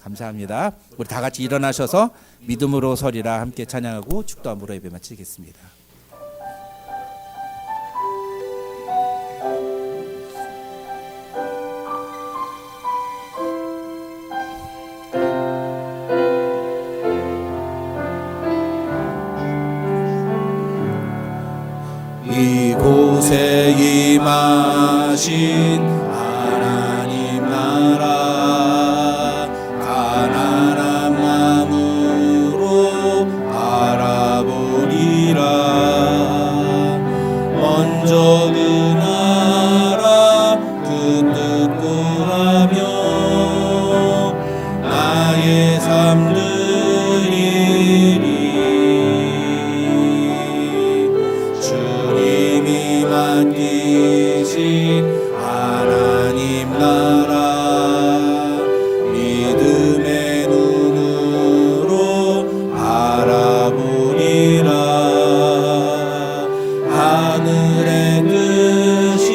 감사합니다. 우리 다 같이 일어나셔서 믿음으로 서리라 함께 찬양하고 축도함으로 예배 마치겠습니다. 이곳에 임하신 하나님 나라 가난한 마음으로 바라보리라. 먼저 그 나라 그 뜻 구하며 나의 삶 드리리. 주님이 맡기신 하나님 나라 믿음의 눈으로 바라보리라. 하늘의 뜻이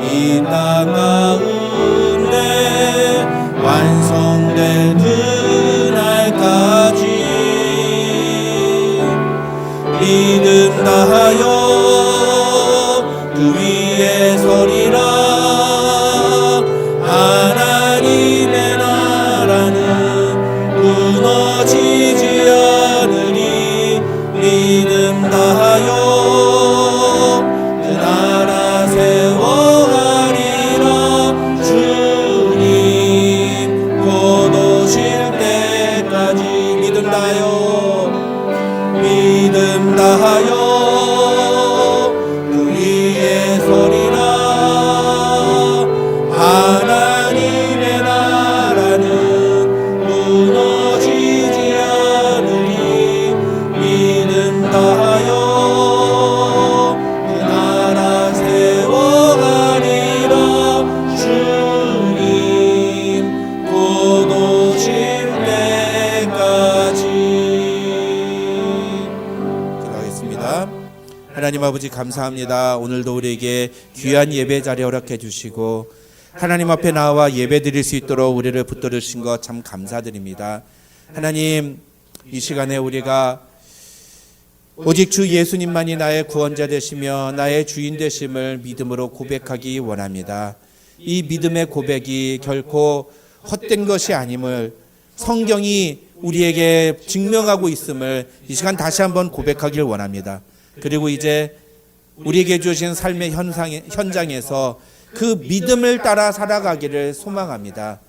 이 땅 가운데 완성될 그날까지 믿음 다하여 그 위에 서리라. 하나님의 나라는 무너지지 않으리. 믿음 다하여 그 나라 세워가리라. 주님 곧 오실 때까지 믿음 다하여 믿음 다하여 그 위에 서리라. 하나님의 나라는 무너지지 않으리. 믿음 다하여 그 나라 세워가리라. 주님 곧 오실 때까지. 하나님 아버지 감사합니다. 오늘도 우리에게 귀한 예배 자리 허락해 주시고 하나님 앞에 나와 예배 드릴 수 있도록 우리를 붙들어 주신 것 참 감사드립니다. 하나님 이 시간에 우리가 오직 주 예수님만이 나의 구원자 되시며 나의 주인 되심을 믿음으로 고백하기 원합니다. 이 믿음의 고백이 결코 헛된 것이 아님을 성경이 우리에게 증명하고 있음을 이 시간 다시 한번 고백하길 원합니다. 그리고 이제 우리에게 주신 삶의 현장에서 그 믿음을 따라 살아가기를 소망합니다.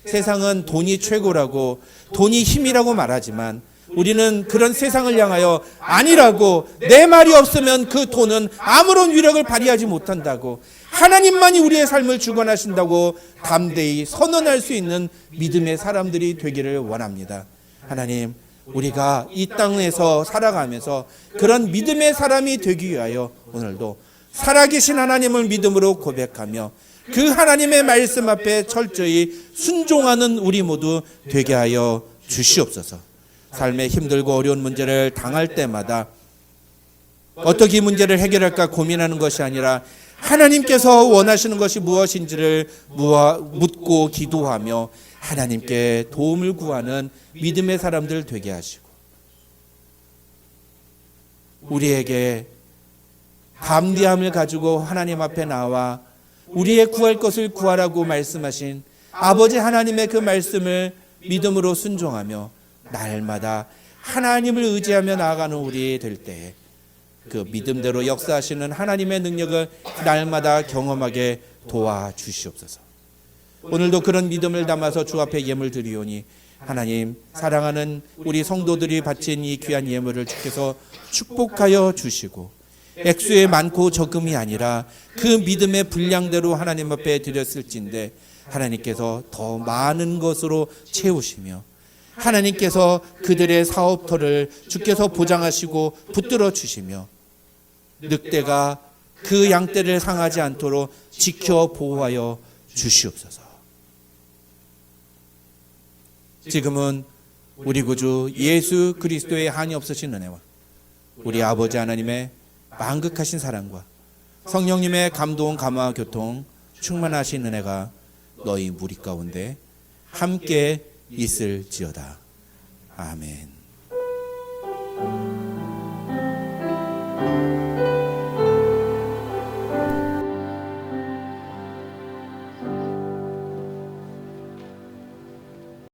세상은 돈이 최고라고 돈이 힘이라고 말하지만 우리는 그런 세상을 향하여 아니라고, 내 말이 없으면 그 돈은 아무런 위력을 발휘하지 못한다고, 하나님만이 우리의 삶을 주관하신다고 담대히 선언할 수 있는 믿음의 사람들이 되기를 원합니다. 하나님, 우리가 이 땅에서 살아가면서 그런 믿음의 사람이 되기 위하여 오늘도 살아계신 하나님을 믿음으로 고백하며 그 하나님의 말씀 앞에 철저히 순종하는 우리 모두 되게 하여 주시옵소서. 삶의 힘들고 어려운 문제를 당할 때마다 어떻게 이 문제를 해결할까 고민하는 것이 아니라 하나님께서 원하시는 것이 무엇인지를 묻고 기도하며 하나님께 도움을 구하는 믿음의 사람들 되게 하시고, 우리에게 담대함을 가지고 하나님 앞에 나와 우리의 구할 것을 구하라고 말씀하신 아버지 하나님의 그 말씀을 믿음으로 순종하며 날마다 하나님을 의지하며 나아가는 우리 될 때에 그 믿음대로 역사하시는 하나님의 능력을 날마다 경험하게 도와주시옵소서. 오늘도 그런 믿음을 담아서 주 앞에 예물 드리오니 하나님, 사랑하는 우리 성도들이 바친 이 귀한 예물을 주께서 축복하여 주시고 액수의 많고 적음이 아니라 그 믿음의 분량대로 하나님 앞에 드렸을진데 하나님께서 더 많은 것으로 채우시며 하나님께서 그들의 사업터를 주께서 보장하시고 붙들어 주시며 늑대가 그 양떼를 상하지 않도록 지켜 보호하여 주시옵소서. 지금은 우리 구주 예수 그리스도의 한이 없으신 은혜와 우리 아버지 하나님의 만극하신 사랑과 성령님의 감동, 감화, 교통, 충만하신 은혜가 너희 무리 가운데 함께 있을지어다. 아멘.